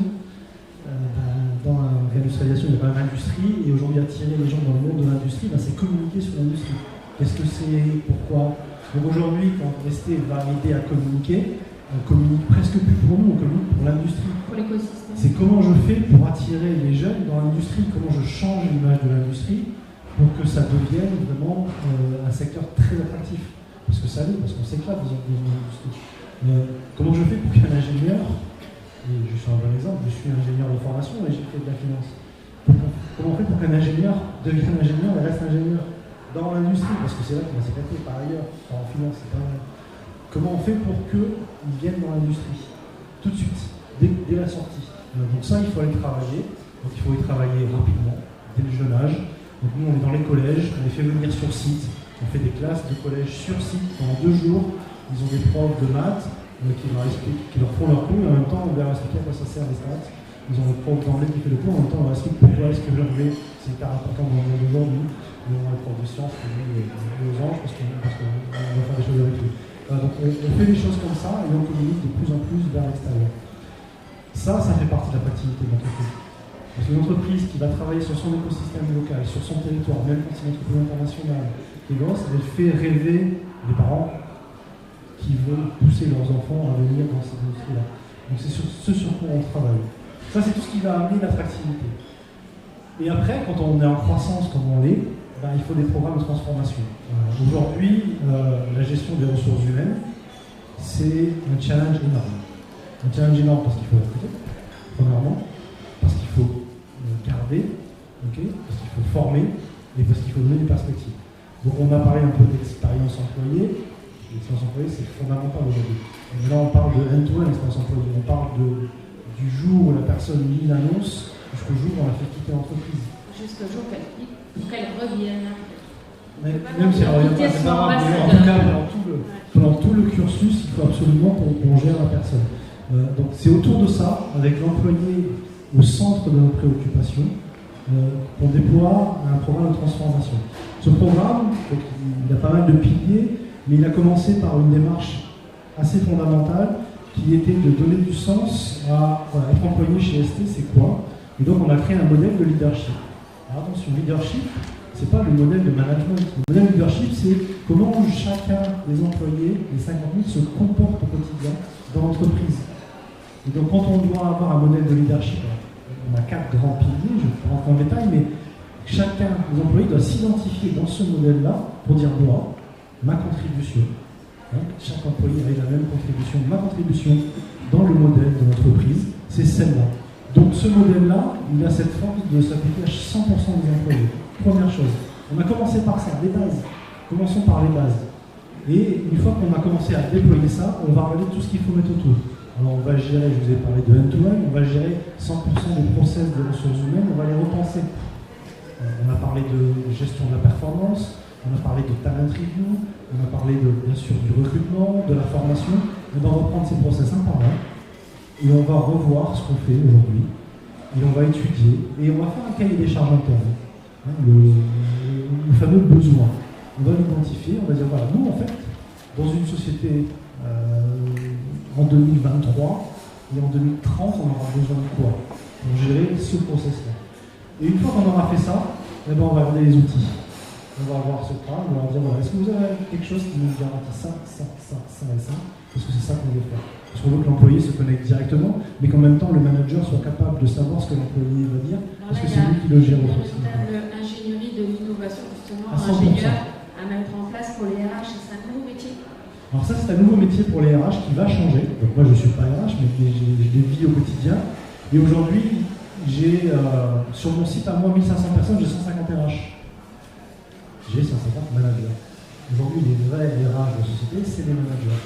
E: Dans la réindustrialisation, il y a quand même l'industrie, et aujourd'hui attirer les gens dans le monde de l'industrie, c'est communiquer sur l'industrie. Qu'est-ce que c'est? Pourquoi? Donc aujourd'hui, quand ST va aider à communiquer, on communique presque plus pour nous, on communique pour l'industrie.
A: Pour l'écosystème.
E: C'est comment je fais pour attirer les jeunes dans l'industrie, comment je change l'image de l'industrie pour que ça devienne vraiment un secteur très attractif. Parce que ça l'est, parce qu'on s'éclate dans l'industrie. Comment je fais pour qu'un ingénieur, et je suis un bon exemple, je suis ingénieur de formation et j'ai fait de la finance. Comment on fait pour qu'un ingénieur devienne ingénieur et reste ingénieur dans l'industrie? Parce que c'est là qu'il va s'éclater par ailleurs, en finance, c'est pas vrai. Comment on fait pour qu'ils viennent dans l'industrie? Tout de suite, dès la sortie. Donc ça, il faut aller travailler. Donc il faut y travailler rapidement, dès le jeune âge. Donc nous, on est dans les collèges, on les fait venir sur site. On fait des classes de collège sur site pendant 2 jours. Ils ont des profs de maths qui leur font leur cours, et en même temps, on leur explique à quoi ça sert les stats. Ils ont le prof d'anglais qui fait le cours, en même temps, on leur explique pourquoi est-ce que l'anglais, c'est hyper important dans le monde d'aujourd'hui. Nous, on a le prof de sciences qui est aux anges, parce qu'on va faire des choses avec lui. Donc on fait des choses comme ça, et on communique de plus en plus vers l'extérieur. Ça fait partie de l'attractivité de l'entreprise. Parce qu'une entreprise qui va travailler sur son écosystème local, sur son territoire, même quand c'est une entreprise internationale, qui est grosse, elle fait rêver les parents qui veulent pousser leurs enfants à venir dans cette industrie-là. Donc c'est sur ce sur quoi on travaille. Ça, c'est tout ce qui va amener l'attractivité. Et après, quand on est en croissance comme on l'est, il faut des programmes de transformation. Aujourd'hui, la gestion des ressources humaines, c'est un challenge énorme. Un challenge énorme parce qu'il faut recruter, premièrement, parce qu'il faut garder, parce qu'il faut former et parce qu'il faut donner des perspectives. Donc on a parlé un peu d'expérience employée. L'expérience employée, c'est fondamental aujourd'hui. Et là, on parle de end-to-end expérience employée. On parle du jour où la personne lit l'annonce jusqu'au jour où on la fait quitter l'entreprise.
A: Jusqu'au jour qu'elle revienne.
E: Même si elle ne revient pas, c'est pas grave. Mais en tout cas, pendant tout le cursus, il faut absolument qu'on gère la personne. Donc c'est autour de ça, avec l'employé au centre de nos préoccupations, qu'on déploie un programme de transformation. Ce programme, il a pas mal de piliers, mais il a commencé par une démarche assez fondamentale qui était de donner du sens à être employé chez ST, c'est quoi? Et donc on a créé un modèle de leadership. Alors attention, leadership, c'est pas le modèle de management. Le modèle de leadership, c'est comment chacun des employés, les 50 000, se comporte au quotidien dans l'entreprise. Et donc quand on doit avoir un modèle de leadership, on a 4 grands piliers, je ne vais pas rentrer en détail, mais chacun des employés doit s'identifier dans ce modèle-là pour dire moi, ma contribution. Chaque employé a la même contribution. Ma contribution dans le modèle de l'entreprise, c'est celle-là. Donc ce modèle-là, il a cette force de s'appliquer à 100% des employés. Première chose. On a commencé par ça, les bases. Commençons par les bases. Et une fois qu'on a commencé à déployer ça, on va regarder tout ce qu'il faut mettre autour. Alors on va gérer, je vous ai parlé de end-to-end, on va gérer 100% des process des ressources humaines, on va les repenser. On a parlé de gestion de la performance, on a parlé de talent review, on a parlé bien sûr du recrutement, de la formation. On va reprendre ces process un par un et on va revoir ce qu'on fait aujourd'hui et on va étudier et on va faire un cahier des charges interne, le fameux besoin. On va l'identifier, on va dire voilà, nous en fait, dans une société en 2023 et en 2030, on aura besoin de quoi pour gérer ce process-là. Et une fois qu'on aura fait ça, on va regarder les outils. On va avoir ce programme, on va leur dire voilà, est-ce que vous avez quelque chose qui nous garantit ça et ça parce que c'est ça qu'on veut faire. Parce qu'on veut que l'employé se connecte directement, mais qu'en même temps le manager soit capable de savoir ce que l'employé va dire, parce que c'est lui qui le gère au quotidien.
A: L'ingénierie de l'innovation, justement,
E: à 100%.
A: ingénieur à mettre en place pour les RH, c'est un nouveau métier.
E: Alors ça, c'est un nouveau métier pour les RH qui va changer. Donc moi, je ne suis pas RH, mais je les vis au quotidien. Et aujourd'hui, j'ai sur mon site à moi 1500 personnes, j'ai 150 RH. J'ai 150 managers. Aujourd'hui, les vrais RH de la société, c'est les managers.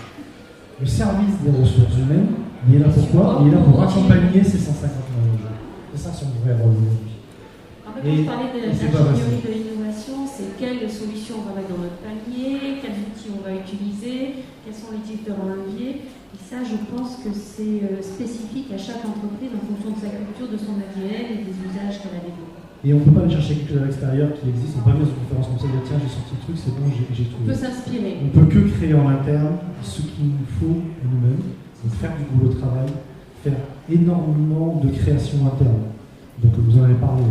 E: Le service des ressources humaines, il est là pour quoi? Il est là pour accompagner ces 150 managers. C'est ça son vrai rôle aujourd'hui.
A: En fait, quand je parlais de l'ingénierie de l'innovation, c'est quelles solutions on va mettre dans notre panier, quels outils on va utiliser, quels sont les différents leviers. Et ça, je pense que c'est spécifique à chaque entreprise en fonction de sa culture, de son ADN et des usages qu'elle a développés.
E: Et on ne peut pas aller chercher quelque chose à l'extérieur qui existe. On ne peut pas venir sur une conférence comme ça et dire tiens, j'ai sorti le truc, c'est bon, j'ai trouvé.
A: On peut s'inspirer.
E: On ne peut que créer en interne ce qu'il nous faut nous-mêmes, donc faire du boulot de travail, faire énormément de création interne. Donc vous en avez parlé.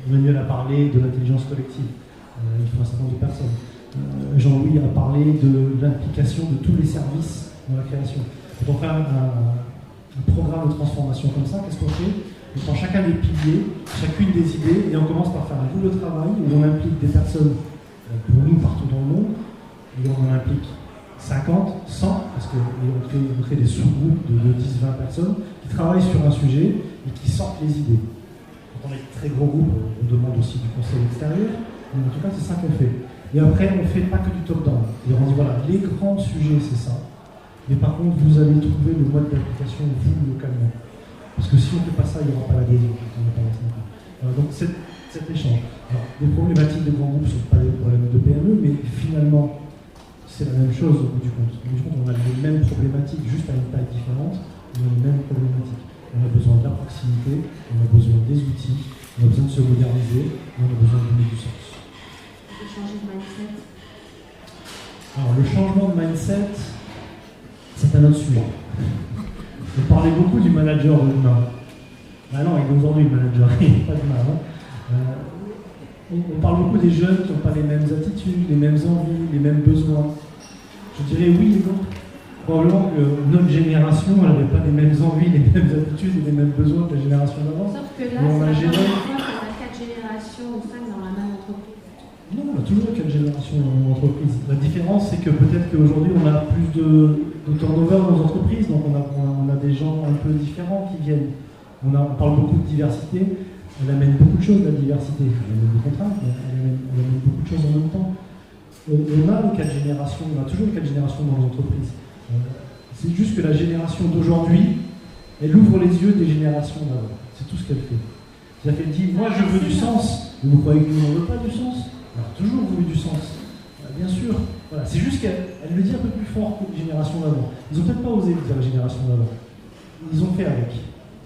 E: Emmanuel a parlé de l'intelligence collective. Il faut un certain nombre de personnes. Jean-Louis a parlé de l'implication de tous les services dans la création. Quand on fait un programme de transformation comme ça, qu'est-ce qu'on fait? On prend chacun des piliers, chacune des idées, et on commence par faire un groupe de travail où on implique des personnes, pour nous partout dans le monde, et on en implique 50, 100, parce qu'on crée des sous-groupes de 10, 20 personnes qui travaillent sur un sujet et qui sortent les idées. Quand on est très gros groupe, on demande aussi du conseil extérieur, mais en tout cas c'est ça qu'on fait. Et après on ne fait pas que du top-down. Et on dit voilà, les grands sujets c'est ça, mais par contre vous allez trouver le mode d'application vous localement. Parce que si on ne fait pas ça, il n'y aura pas l'adhésion. Donc cet échange. Alors, les problématiques de grands groupes ne sont pas les problèmes de PME, mais finalement, c'est la même chose au bout du compte. Au bout du compte, on a les mêmes problématiques, juste à une taille différente, on a les mêmes problématiques. On a besoin de la proximité, on a besoin des outils, on a besoin de se moderniser, et on a besoin de donner du sens.
A: De changer de mindset.
E: Alors, le changement de mindset, c'est un autre sujet. On parlait beaucoup du manager de demain. Ah non, il est aujourd'hui le manager, il n'est pas demain. On parle beaucoup des jeunes qui n'ont pas les mêmes attitudes, les mêmes envies, les mêmes besoins. Je dirais oui et non. Probablement que notre génération n'avait pas les mêmes envies, les mêmes attitudes et les mêmes besoins que la génération d'avant.
A: Sauf que là, c'est la première fois qu'on a 4 générations ou 5 dans la même entreprise.
E: Non, on a toujours 4 générations dans l'entreprise. La différence, c'est que peut-être qu'aujourd'hui, on a plus de turnover dans nos entreprises, donc on a des gens un peu différents qui viennent. On parle beaucoup de diversité, elle amène beaucoup de choses, la diversité. Elle amène des contraintes, mais elle amène beaucoup de choses en même temps. On a les 4 générations, on a toujours les 4 générations dans les entreprises. C'est juste que la génération d'aujourd'hui, elle ouvre les yeux des générations d'avant. C'est tout ce qu'elle fait. C'est-à-dire qu'elle dit, moi je veux du sens. Vous croyez que nous on ne veut pas du sens? On a toujours voulu du sens. Bien sûr. Voilà. C'est juste qu'elle le dit un peu plus fort que les générations d'avant. Ils n'ont peut-être pas osé le dire, la génération d'avant. Ils ont fait avec.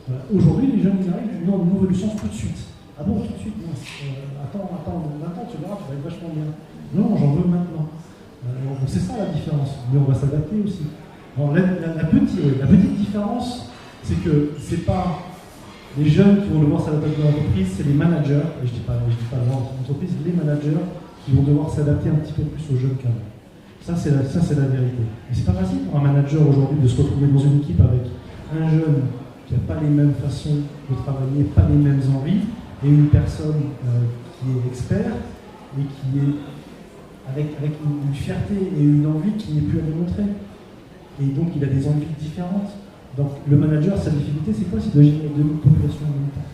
E: Voilà. Aujourd'hui, les jeunes ils arrivent, ils disent non, nous on veut du sens tout de suite. Ah bon, tout de suite? Non. Attends, tu verras, tu vas être vachement bien. Non, j'en veux maintenant. Donc c'est ça la différence. Mais on va s'adapter aussi. Alors, la petite différence, c'est que c'est pas les jeunes qui vont devoir s'adapter à l'entreprise, c'est les managers, et je dis pas l'entreprise, les managers qui vont devoir s'adapter un petit peu plus aux jeunes qu'avant. Ça c'est la vérité. Et c'est pas facile pour un manager aujourd'hui de se retrouver dans une équipe avec un jeune qui n'a pas les mêmes façons de travailler, pas les mêmes envies, et une personne qui est expert et qui est avec une fierté et une envie qui n'est plus à démontrer. Et donc il a des envies différentes. Donc le manager, sa difficulté, c'est quoi? C'est de gérer deux populations en même temps.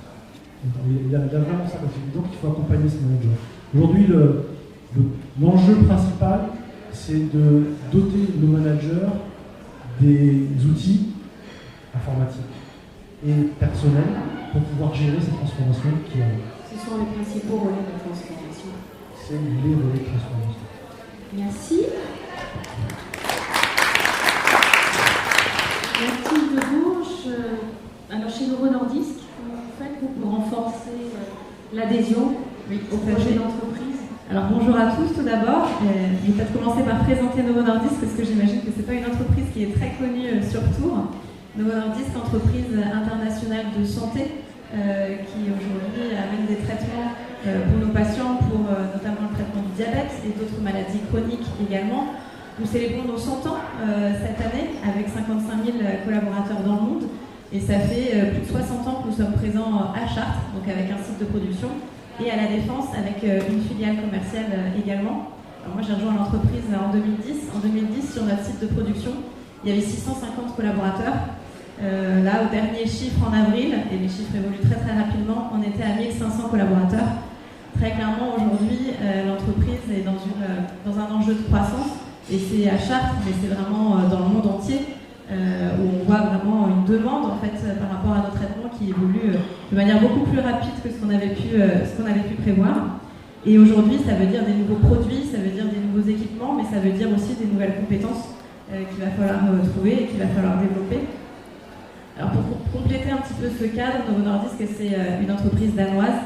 E: Il y a vraiment ça. Donc il faut accompagner ce manager. Aujourd'hui, l'enjeu principal, c'est de doter le manager des outils informatiques et personnels pour pouvoir gérer cette transformation qui arrive.
A: Ce sont les principaux relais de transformation.
E: C'est les relais de transformation.
A: Merci. Merci de gauche. Alors chez Novo Nordisk, comment vous faites pour renforcer l'adhésion au projet d'entreprise?
F: Alors bonjour à tous tout d'abord. Je vais peut-être commencer par présenter Novo Nordisk parce que j'imagine que ce n'est pas une entreprise qui est très connue sur Tours. Novo Nordisk, entreprise internationale de santé qui aujourd'hui amène des traitements pour nos patients, pour notamment le traitement du diabète et d'autres maladies chroniques également. Nous célébrons nos 100 ans cette année avec 55 000 collaborateurs dans le monde et ça fait plus de 60 ans que nous sommes présents à Chartres, donc avec un site de production, et à La Défense avec une filiale commerciale également. Alors moi j'ai rejoint l'entreprise en 2010. En 2010, sur notre site de production, il y avait 650 collaborateurs. Là, au dernier chiffre en avril, et les chiffres évoluent très très rapidement, on était à 1500 collaborateurs. Très clairement, aujourd'hui, l'entreprise est dans un enjeu de croissance. Et c'est à Chartres, mais c'est vraiment dans le monde entier, où on voit vraiment une demande en fait, par rapport à nos traitements qui évolue de manière beaucoup plus rapide que ce qu'on avait pu prévoir. Et aujourd'hui, ça veut dire des nouveaux produits, ça veut dire des nouveaux équipements, mais ça veut dire aussi des nouvelles compétences qu'il va falloir trouver et qu'il va falloir développer. Alors pour compléter un petit peu ce cadre, Novo Nordisk, c'est une entreprise danoise.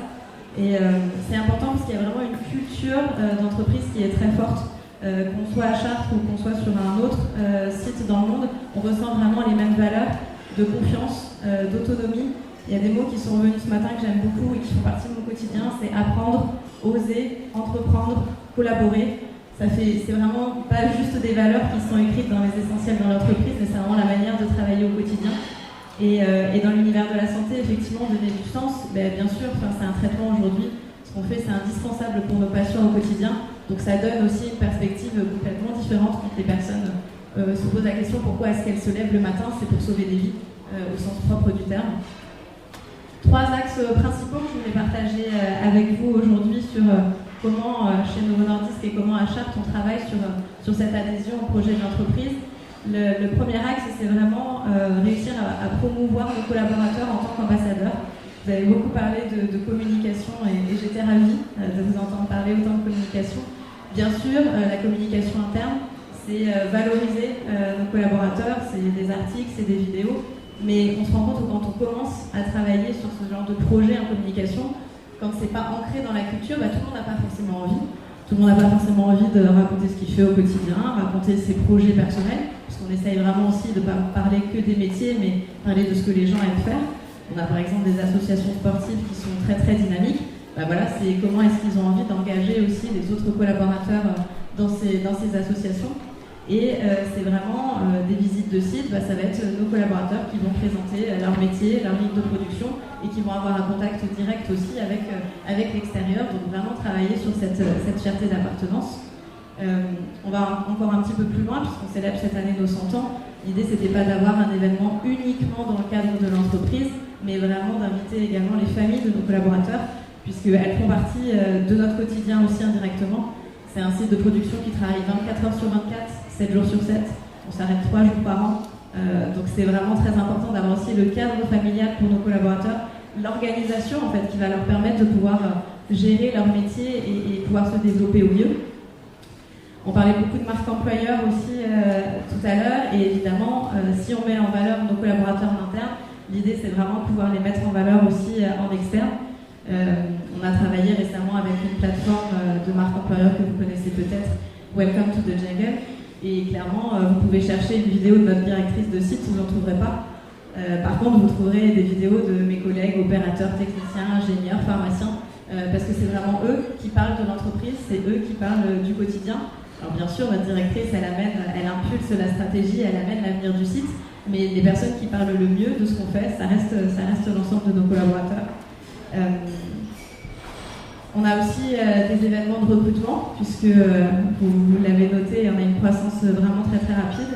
F: Et c'est important parce qu'il y a vraiment une culture d'entreprise qui est très forte. Qu'on soit à Chartres ou qu'on soit sur un autre site dans le monde, on ressent vraiment les mêmes valeurs de confiance, d'autonomie. Il y a des mots qui sont revenus ce matin que j'aime beaucoup et qui font partie de mon quotidien, c'est apprendre, oser, entreprendre, collaborer. C'est vraiment pas juste des valeurs qui sont écrites dans les essentiels de l'entreprise, mais c'est vraiment la manière de travailler au quotidien. Et dans l'univers de la santé, effectivement, donner du sens, bien sûr, c'est un traitement aujourd'hui. Ce qu'on fait, c'est indispensable pour nos patients au quotidien. Donc ça donne aussi une perspective complètement différente quand les personnes se posent la question pourquoi est-ce qu'elles se lèvent le matin, c'est pour sauver des vies, au sens propre du terme. 3 axes principaux que je voulais partager avec vous aujourd'hui sur comment chez Novo Nordisk et comment à Chartres on travaille sur cette adhésion au projet de l'entreprise. Le premier axe, c'est vraiment réussir à promouvoir nos collaborateurs en tant qu'ambassadeurs. Vous avez beaucoup parlé de communication et j'étais ravie de vous entendre parler autant de communication. Bien sûr, la communication interne, c'est valoriser nos collaborateurs, c'est des articles, c'est des vidéos, mais on se rend compte que quand on commence à travailler sur ce genre de projet en communication, quand c'est pas ancré dans la culture, tout le monde n'a pas forcément envie. Tout le monde n'a pas forcément envie de raconter ce qu'il fait au quotidien, raconter ses projets personnels, parce qu'on essaye vraiment aussi de ne pas parler que des métiers, mais parler de ce que les gens aiment faire. On a par exemple des associations sportives qui sont très très dynamiques. C'est comment est-ce qu'ils ont envie d'engager aussi les autres collaborateurs dans ces associations. Et c'est vraiment des visites de site, ça va être nos collaborateurs qui vont présenter leur métier, leur ligne de production et qui vont avoir un contact direct aussi avec l'extérieur. Donc vraiment travailler sur cette fierté d'appartenance. On va encore un petit peu plus loin puisqu'on célèbre cette année nos 100 ans. L'idée, c'était pas d'avoir un événement uniquement dans le cadre de l'entreprise, mais vraiment d'inviter également les familles de nos collaborateurs, puisqu'elles font partie de notre quotidien aussi indirectement. C'est un site de production qui travaille 24 heures sur 24, 7 jours sur 7. On s'arrête 3 jours par an. Donc c'est vraiment très important d'avoir aussi le cadre familial pour nos collaborateurs, l'organisation en fait qui va leur permettre de pouvoir gérer leur métier et pouvoir se développer au mieux. On parlait beaucoup de marque employeur aussi tout à l'heure, et évidemment, si on met en valeur nos collaborateurs en interne, l'idée c'est vraiment de pouvoir les mettre en valeur aussi en externe. On a travaillé récemment avec une plateforme de marque employeur que vous connaissez peut-être, Welcome to the Jungle, et clairement, vous pouvez chercher une vidéo de notre directrice de site, vous n'en trouverez pas. Par contre, vous trouverez des vidéos de mes collègues, opérateurs, techniciens, ingénieurs, pharmaciens, parce que c'est vraiment eux qui parlent de l'entreprise, c'est eux qui parlent du quotidien. Alors bien sûr, notre directrice, elle impulse la stratégie, elle amène l'avenir du site, mais les personnes qui parlent le mieux de ce qu'on fait, ça reste l'ensemble de nos collaborateurs. On a aussi des événements de recrutement, puisque vous l'avez noté, on a une croissance vraiment très très rapide.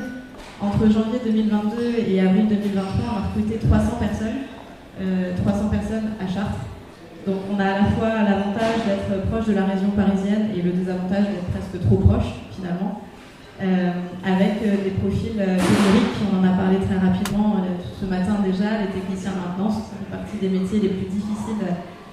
F: Entre janvier 2022 et avril 2023, on a recruté 300 personnes à Chartres. Donc on a à la fois l'avantage d'être proche de la région parisienne et le désavantage d'être presque trop proche finalement, avec des profils théoriques. On en a parlé très rapidement ce matin déjà, les techniciens de maintenance, c'est une partie des métiers les plus difficiles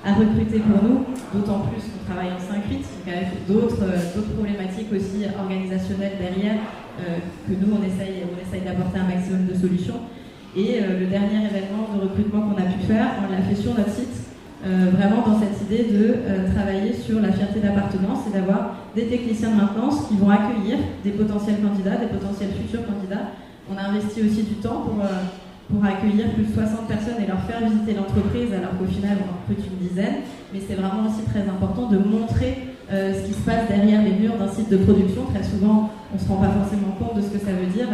F: à recruter pour nous, d'autant plus qu'on travaille en 5-8, donc avec d'autres problématiques aussi organisationnelles derrière, que nous on essaye d'apporter un maximum de solutions. Et le dernier événement de recrutement qu'on a pu faire, on l'a fait sur notre site, vraiment dans cette idée de travailler sur la fierté d'appartenance et d'avoir des techniciens de maintenance qui vont accueillir des potentiels candidats, des potentiels futurs candidats. On a investi aussi du temps pour accueillir plus de 60 personnes et leur faire visiter l'entreprise, alors qu'au final on en recrute une dizaine. Mais c'est vraiment aussi très important de montrer ce qui se passe derrière les murs d'un site de production. Très souvent, on ne se rend pas forcément compte de ce que ça veut dire.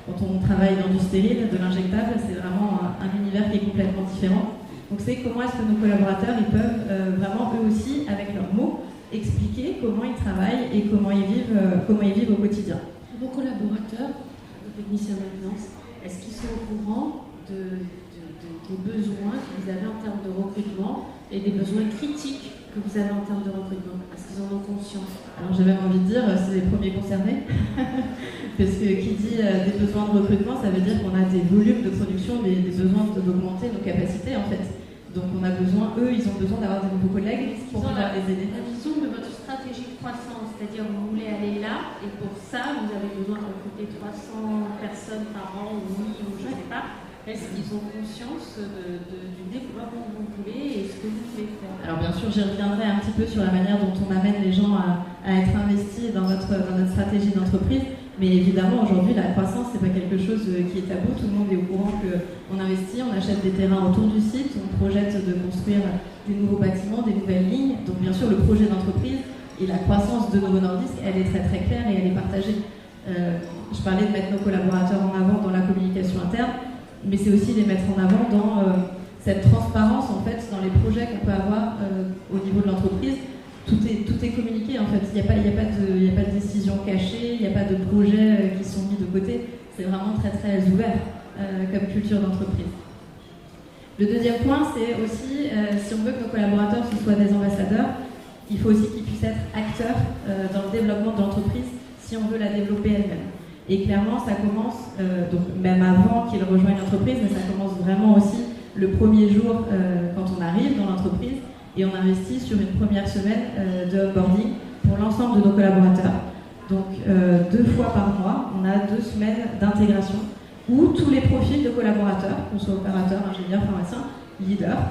F: Quand on travaille dans du stérile, de l'injectable, c'est vraiment un univers qui est complètement différent. Donc c'est comment est-ce que nos collaborateurs ils peuvent vraiment eux aussi, avec leurs mots, expliquer comment ils travaillent et comment ils vivent au quotidien.
A: Vos collaborateurs, vos techniciens de maintenance, est-ce qu'ils sont au courant des besoins que vous avez en termes de recrutement et des besoins critiques que vous avez en termes de recrutement? Est-ce qu'ils en ont conscience?
F: Alors j'ai même envie de dire, c'est les premiers concernés. Parce que qui dit des besoins de recrutement, ça veut dire qu'on a des volumes de production, des besoins d'augmenter nos capacités en fait. Donc on a besoin, ils ont besoin d'avoir des nouveaux collègues pour pouvoir les aider.
A: La vision de votre stratégie de croissance, c'est-à-dire vous voulez aller là, et pour ça vous avez besoin de recruter 300 personnes par an, ou je ne sais pas. Est-ce qu'ils ont conscience du déploiement que vous voulez et ce que vous voulez faire?
F: Alors bien sûr, j'y reviendrai un petit peu sur la manière dont on amène les gens à être investis dans notre stratégie d'entreprise. Mais évidemment, aujourd'hui, la croissance, c'est pas quelque chose qui est tabou. Tout le monde est au courant qu'on investit, on achète des terrains autour du site, on projette de construire des nouveaux bâtiments, des nouvelles lignes. Donc bien sûr, le projet d'entreprise et la croissance de Novo Nordisk, elle est très très claire et elle est partagée. Je parlais de mettre nos collaborateurs en avant dans la communication interne, mais c'est aussi les mettre en avant dans cette transparence en fait, dans les projets qu'on peut avoir au niveau de l'entreprise. Tout est communiqué en fait, il n'y a pas de décision cachée, il n'y a pas de projets qui sont mis de côté, c'est vraiment très très ouvert comme culture d'entreprise. Le deuxième point, c'est aussi, si on veut que nos collaborateurs ce soient des ambassadeurs, il faut aussi qu'ils puissent être acteurs dans le développement de l'entreprise si on veut la développer elle-même. Et clairement, ça commence, donc même avant qu'ils rejoignent l'entreprise, mais ça commence vraiment aussi le premier jour quand on arrive dans l'entreprise. Et on investit sur une première semaine de onboarding pour l'ensemble de nos collaborateurs. Donc 2 fois par mois, on a 2 semaines d'intégration où tous les profils de collaborateurs, qu'on soit opérateurs, ingénieurs, pharmaciens, leaders,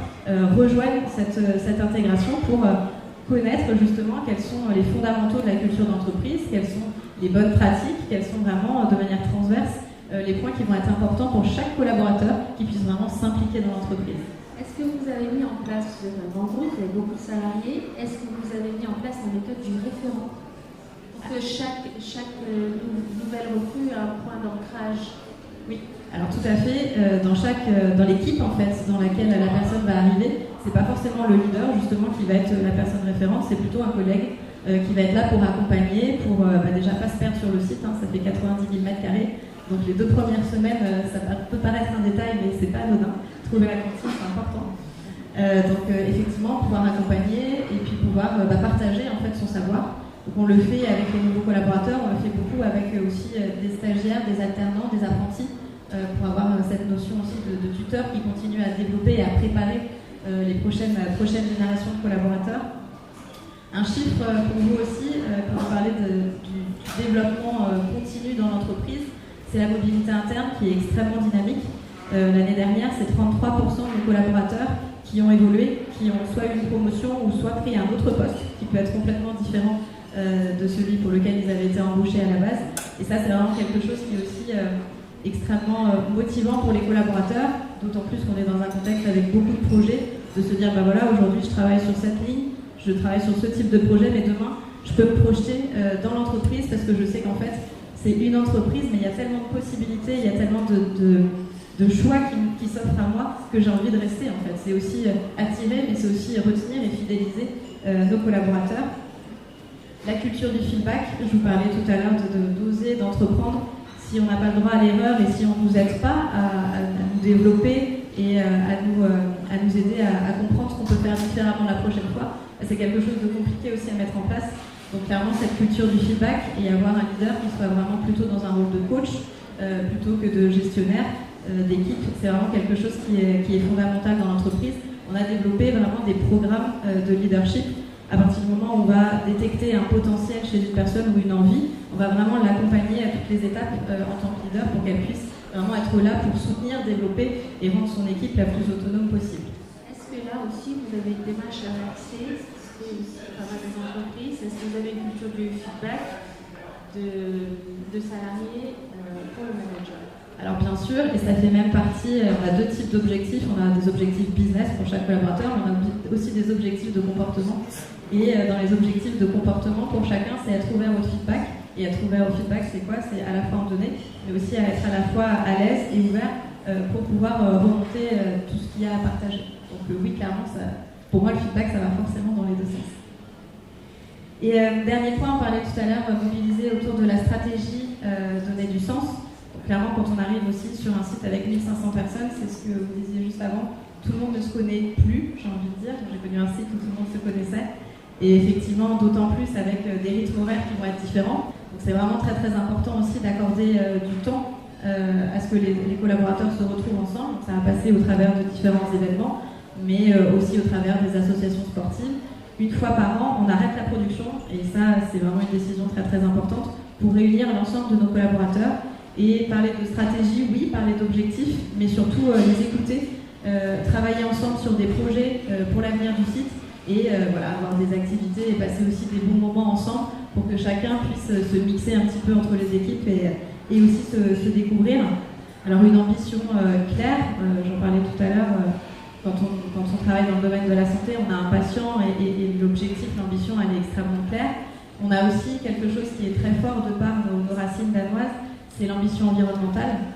F: rejoignent cette intégration pour connaître justement quels sont les fondamentaux de la culture d'entreprise, quelles sont les bonnes pratiques, quels sont vraiment de manière transverse les points qui vont être importants pour chaque collaborateur qui puisse vraiment s'impliquer dans l'entreprise.
A: Est-ce que vous avez mis en place, vous avez un grand groupe, vous avez beaucoup de salariés, est-ce que vous avez mis en place la méthode du référent pour que chaque nouvelle recrue ait un point d'ancrage?
F: Oui, alors tout à fait, dans l'équipe en fait, dans laquelle la personne va arriver, c'est pas forcément le leader justement qui va être la personne référente, c'est plutôt un collègue qui va être là pour accompagner, pour déjà pas se perdre sur le site, hein, ça fait 90 000 m². Donc les 2 premières semaines, ça peut paraître un détail, mais c'est pas anodin. Trouver la cantine, c'est important. Effectivement, pouvoir accompagner et puis pouvoir partager en fait son savoir. Donc on le fait avec les nouveaux collaborateurs, on le fait beaucoup avec aussi des stagiaires, des alternants, des apprentis, pour avoir cette notion aussi de tuteur qui continue à développer et à préparer les prochaines générations de collaborateurs. Un chiffre pour vous aussi, quand on parlait du développement continu dans l'entreprise, c'est la mobilité interne qui est extrêmement dynamique. L'année dernière, c'est 33% de nos collaborateurs qui ont évolué, qui ont soit eu une promotion ou soit pris un autre poste qui peut être complètement différent de celui pour lequel ils avaient été embauchés à la base. Et ça, c'est vraiment quelque chose qui est aussi extrêmement motivant pour les collaborateurs, d'autant plus qu'on est dans un contexte avec beaucoup de projets, de se dire, voilà, aujourd'hui je travaille sur cette ligne, je travaille sur ce type de projet, mais demain, je peux me projeter dans l'entreprise parce que je sais qu'en fait, c'est une entreprise, mais il y a tellement de possibilités, il y a tellement de choix qui s'offrent à moi que j'ai envie de rester en fait. C'est aussi attirer, mais c'est aussi retenir et fidéliser nos collaborateurs. La culture du feedback, je vous parlais tout à l'heure d'oser, d'entreprendre. Si on n'a pas le droit à l'erreur et si on ne nous aide pas à nous développer et à nous aider à comprendre ce qu'on peut faire différemment la prochaine fois, c'est quelque chose de compliqué aussi à mettre en place. Donc clairement, cette culture du feedback et avoir un leader qui soit vraiment plutôt dans un rôle de coach plutôt que de gestionnaire d'équipe, c'est vraiment quelque chose qui est fondamental dans l'entreprise. On a développé vraiment des programmes de leadership. À partir du moment où on va détecter un potentiel chez une personne ou une envie, on va vraiment l'accompagner à toutes les étapes en tant que leader pour qu'elle puisse vraiment être là pour soutenir, développer et rendre son équipe la plus autonome possible.
A: Est-ce que là aussi vous avez une démarche RRC, c'est aussi pas mal des entreprises, est-ce que vous avez une culture du feedback de salariés pour le manager?
F: Alors bien sûr, et ça fait même partie, on a 2 types d'objectifs, on a des objectifs business pour chaque collaborateur, mais on a aussi des objectifs de comportement. Et dans les objectifs de comportement, pour chacun, c'est être ouvert au feedback. Et être ouvert au feedback, c'est quoi? C'est à la fois en donner, mais aussi à être à la fois à l'aise et ouvert pour pouvoir remonter tout ce qu'il y a à partager. Donc oui, clairement, pour moi, le feedback, ça va forcément dans les 2 sens. Et dernier point, on parlait tout à l'heure, mobiliser autour de la stratégie, donner du sens. Donc, clairement, quand on arrive aussi sur un site avec 1500 personnes, c'est ce que vous disiez juste avant, tout le monde ne se connaît plus, j'ai envie de dire. J'ai connu un site où tout le monde se connaissait. Et effectivement, d'autant plus avec des rythmes horaires qui vont être différents. Donc c'est vraiment très très important aussi d'accorder du temps à ce que les collaborateurs se retrouvent ensemble. Donc, ça va passer au travers de différents événements, mais aussi au travers des associations sportives. Une fois par an, on arrête la production, et ça c'est vraiment une décision très très importante pour réunir l'ensemble de nos collaborateurs et parler de stratégie, oui, parler d'objectifs, mais surtout les écouter, travailler ensemble sur des projets pour l'avenir du site. Et avoir des activités et passer aussi des bons moments ensemble pour que chacun puisse se mixer un petit peu entre les équipes et aussi se découvrir. Alors une ambition claire, j'en parlais tout à l'heure, quand on travaille dans le domaine de la santé, on a un patient et l'objectif, l'ambition, elle est extrêmement claire. On a aussi quelque chose qui est très fort de par nos racines danoises, c'est l'ambition environnementale.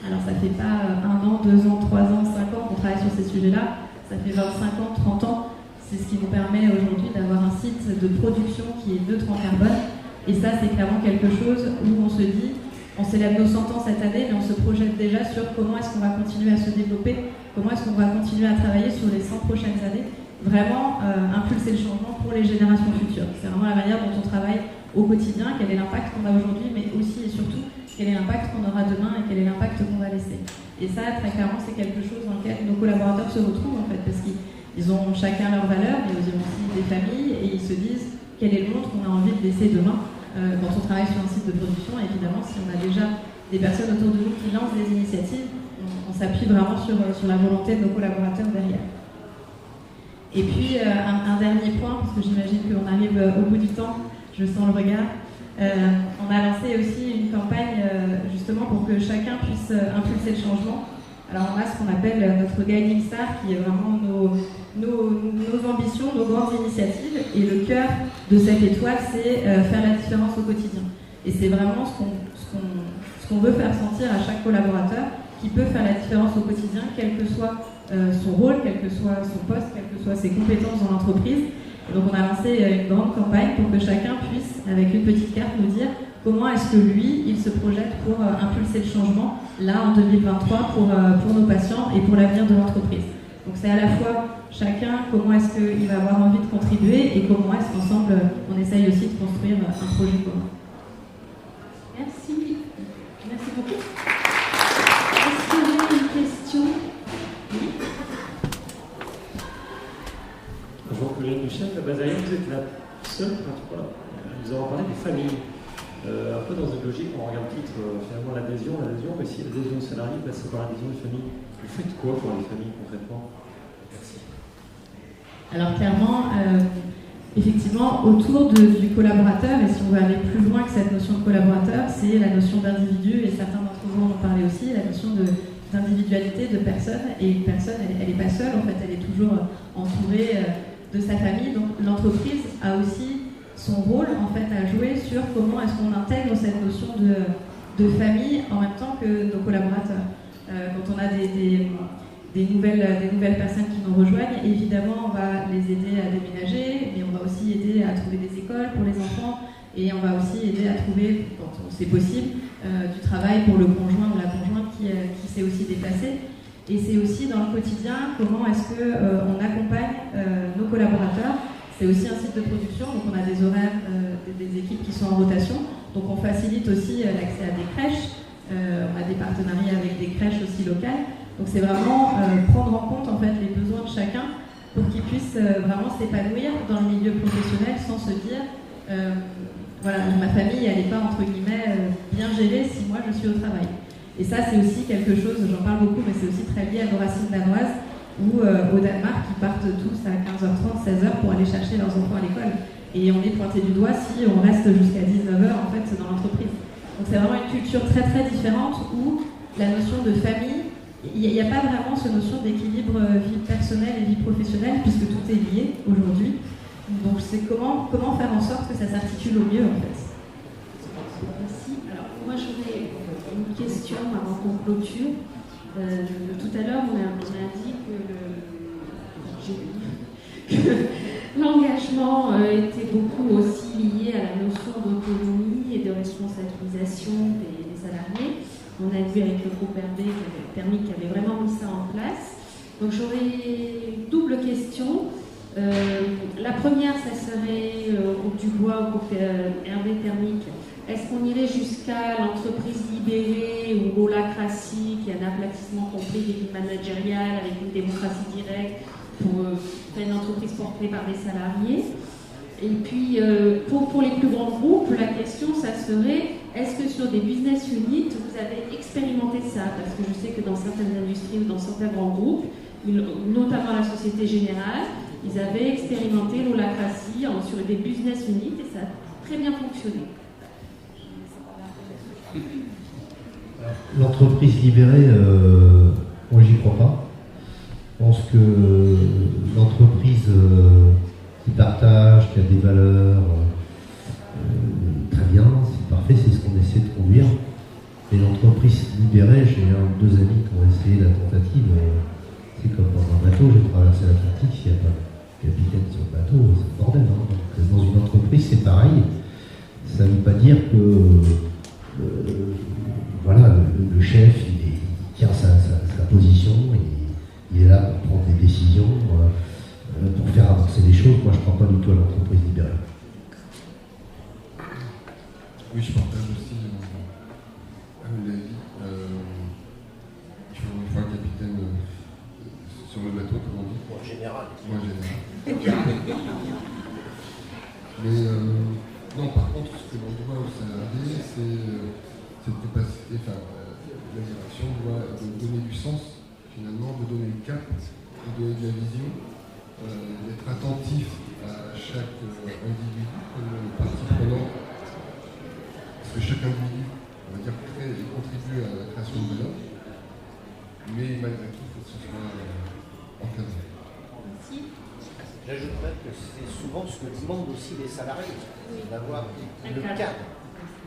F: Alors ça fait pas 1 an, 2 ans, 3 ans, 5 ans qu'on travaille sur ces sujets-là, ça fait 25 ans, 30 ans. C'est ce qui nous permet aujourd'hui d'avoir un site de production qui est neutre en carbone. Et ça, c'est clairement quelque chose où on se dit, on célèbre nos 100 ans cette année, mais on se projette déjà sur comment est-ce qu'on va continuer à se développer, comment est-ce qu'on va continuer à travailler sur les 100 prochaines années, vraiment impulser le changement pour les générations futures. C'est vraiment la manière dont on travaille au quotidien, quel est l'impact qu'on a aujourd'hui, mais aussi et surtout, quel est l'impact qu'on aura demain et quel est l'impact qu'on va laisser. Et ça, très clairement, c'est quelque chose dans lequel nos collaborateurs se retrouvent, en fait, parce qu'ils ont chacun leurs valeurs, mais ils ont aussi des familles, et ils se disent quel est le monde qu'on a envie de laisser demain quand on travaille sur un site de production. Et évidemment, si on a déjà des personnes autour de nous qui lancent des initiatives, on s'appuie vraiment sur la volonté de nos collaborateurs derrière. Et puis, un dernier point, parce que j'imagine qu'on arrive au bout du temps, je sens le regard. On a lancé aussi une campagne justement pour que chacun puisse impulser le changement. Alors on a ce qu'on appelle notre Guiding Star, qui est vraiment nos ambitions, nos grandes initiatives. Et le cœur de cette étoile, c'est faire la différence au quotidien. Et c'est vraiment ce qu'on veut faire sentir à chaque collaborateur, qui peut faire la différence au quotidien, quel que soit son rôle, quel que soit son poste, quelles que soient ses compétences dans l'entreprise. Donc on a lancé une grande campagne pour que chacun puisse, avec une petite carte, nous dire comment est-ce que lui, il se projette pour impulser le changement, là en 2023, pour nos patients et pour l'avenir de l'entreprise. Donc c'est à la fois chacun, comment est-ce qu'il va avoir envie de contribuer et comment est-ce qu'ensemble, on essaye aussi de construire un projet commun.
A: Merci. Merci beaucoup. Est-ce qu'il y a une question? Oui.
G: Bonjour, Colline Michel, la Basaïa, vous êtes la seule, nous avons parlé des familles. Un peu dans une logique, on regarde le titre, finalement l'adhésion, mais si l'adhésion salariée passe par l'adhésion des familles, vous faites quoi pour les familles concrètement? Merci.
F: Alors clairement, effectivement, autour du collaborateur, et si on veut aller plus loin que cette notion de collaborateur, c'est la notion d'individu, et certains d'entre vous en ont parlé aussi, la notion d'individualité de personne, et une personne, elle n'est pas seule, en fait, elle est toujours entourée de sa famille, donc l'entreprise a aussi son rôle en fait à jouer sur comment est-ce qu'on intègre cette notion de famille en même temps que nos collaborateurs. Quand on a des nouvelles personnes qui nous rejoignent, évidemment on va les aider à déménager, mais on va aussi aider à trouver des écoles pour les enfants et on va aussi aider à trouver, quand c'est possible, du travail pour le conjoint ou la conjointe qui s'est aussi déplacé. Et c'est aussi dans le quotidien comment est-ce qu'on accompagne nos collaborateurs. C'est aussi un site de production, donc on a des horaires, des équipes qui sont en rotation. Donc on facilite aussi l'accès à des crèches. On a des partenariats avec des crèches aussi locales. Donc c'est vraiment prendre en compte en fait les besoins de chacun pour qu'ils puissent vraiment s'épanouir dans le milieu professionnel sans se dire voilà, ma famille elle n'est pas entre guillemets bien gérée si moi je suis au travail. Et ça c'est aussi quelque chose, j'en parle beaucoup, mais c'est aussi très lié à nos racines danoises. Ou au Danemark, qui partent tous à 15h30, 16h pour aller chercher leurs enfants à l'école. Et on est pointé du doigt si on reste jusqu'à 19h en fait dans l'entreprise. Donc c'est vraiment une culture très très différente où la notion de famille, il n'y a pas vraiment cette notion d'équilibre vie personnelle et vie professionnelle puisque tout est lié aujourd'hui. Donc c'est comment faire en sorte que ça s'articule au mieux en fait.
A: Merci. Alors moi j'aurais une question avant qu'on clôture. Tout à l'heure, on a dit que l'engagement était beaucoup aussi lié à la notion d'autonomie et de responsabilisation des salariés. On a vu avec le groupe RD Thermique qui avait vraiment mis ça en place. Donc j'aurais une double question. La première, ça serait au groupe Dubois, au groupe RD Thermique. Est-ce qu'on irait jusqu'à l'entreprise libérée ou l'holacratie, qui est un aplatissement complet des vies managériales avec une démocratie directe pour une entreprise portée par des salariés? Et puis, pour les plus grands groupes, la question, ça serait, est-ce que sur des business units, vous avez expérimenté ça? Parce que je sais que dans certaines industries ou dans certains grands groupes, notamment la Société Générale, ils avaient expérimenté l'holacratie sur des business units et ça a très bien fonctionné.
D: L'entreprise libérée, moi j'y crois pas. Je pense que l'entreprise qui partage, qui a des valeurs, très bien, c'est parfait, c'est ce qu'on essaie de conduire. Et l'entreprise libérée, j'ai deux amis qui ont essayé la tentative, c'est comme dans un bateau, j'ai traversé l'Atlantique, s'il n'y a pas de capitaine sur le bateau, c'est le bordel. Hein. Donc, dans une entreprise, c'est pareil. Ça ne veut pas dire que voilà, le chef, il tient sa position, il est là pour prendre des décisions, pour faire avancer les choses. Moi, je ne crois pas du tout à l'entreprise libérée.
C: Oui, je partage aussi l'avis. Il faut une fois capitaine sur le bateau, comme on dit.
D: En général.
C: Mais non, par contre, ce que l'on doit aux salariés, c'est cette capacité, la direction doit donner du sens, finalement, de donner le cap, de donner de la vision, d'être attentif à chaque individu comme partie prenante. Parce que chaque individu, on va dire, contribue à la création de valeur, mais malgré tout, il faut que ce soit encadré.
A: Merci.
H: J'ajouterais que c'est souvent ce que demandent aussi les salariés, d'avoir le cadre.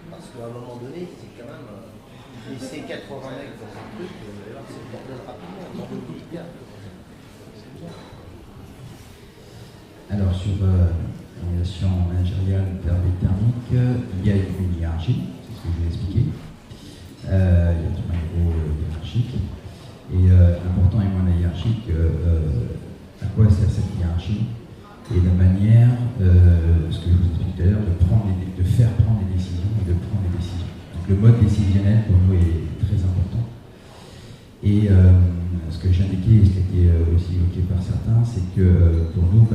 H: Parce qu'à un moment donné, c'est quand même laisser 80 mecs dans un truc, c'est le bordel rapidement, on oublie bien.
B: Alors, sur l'organisation managériale d'Hervé Thermique, il y a une hiérarchie, c'est ce que je vais expliquer. Il y a 3 niveaux hiérarchiques. Et l'important est moins la hiérarchie à quoi sert cette hiérarchie et la manière, ce que je vous explique tout à l'heure, de faire prendre des décisions et de prendre des décisions. Donc le mode décisionnel pour nous est très important. Et ce que j'ai indiqué, et ce qui a été aussi évoqué par certains, c'est que pour nous,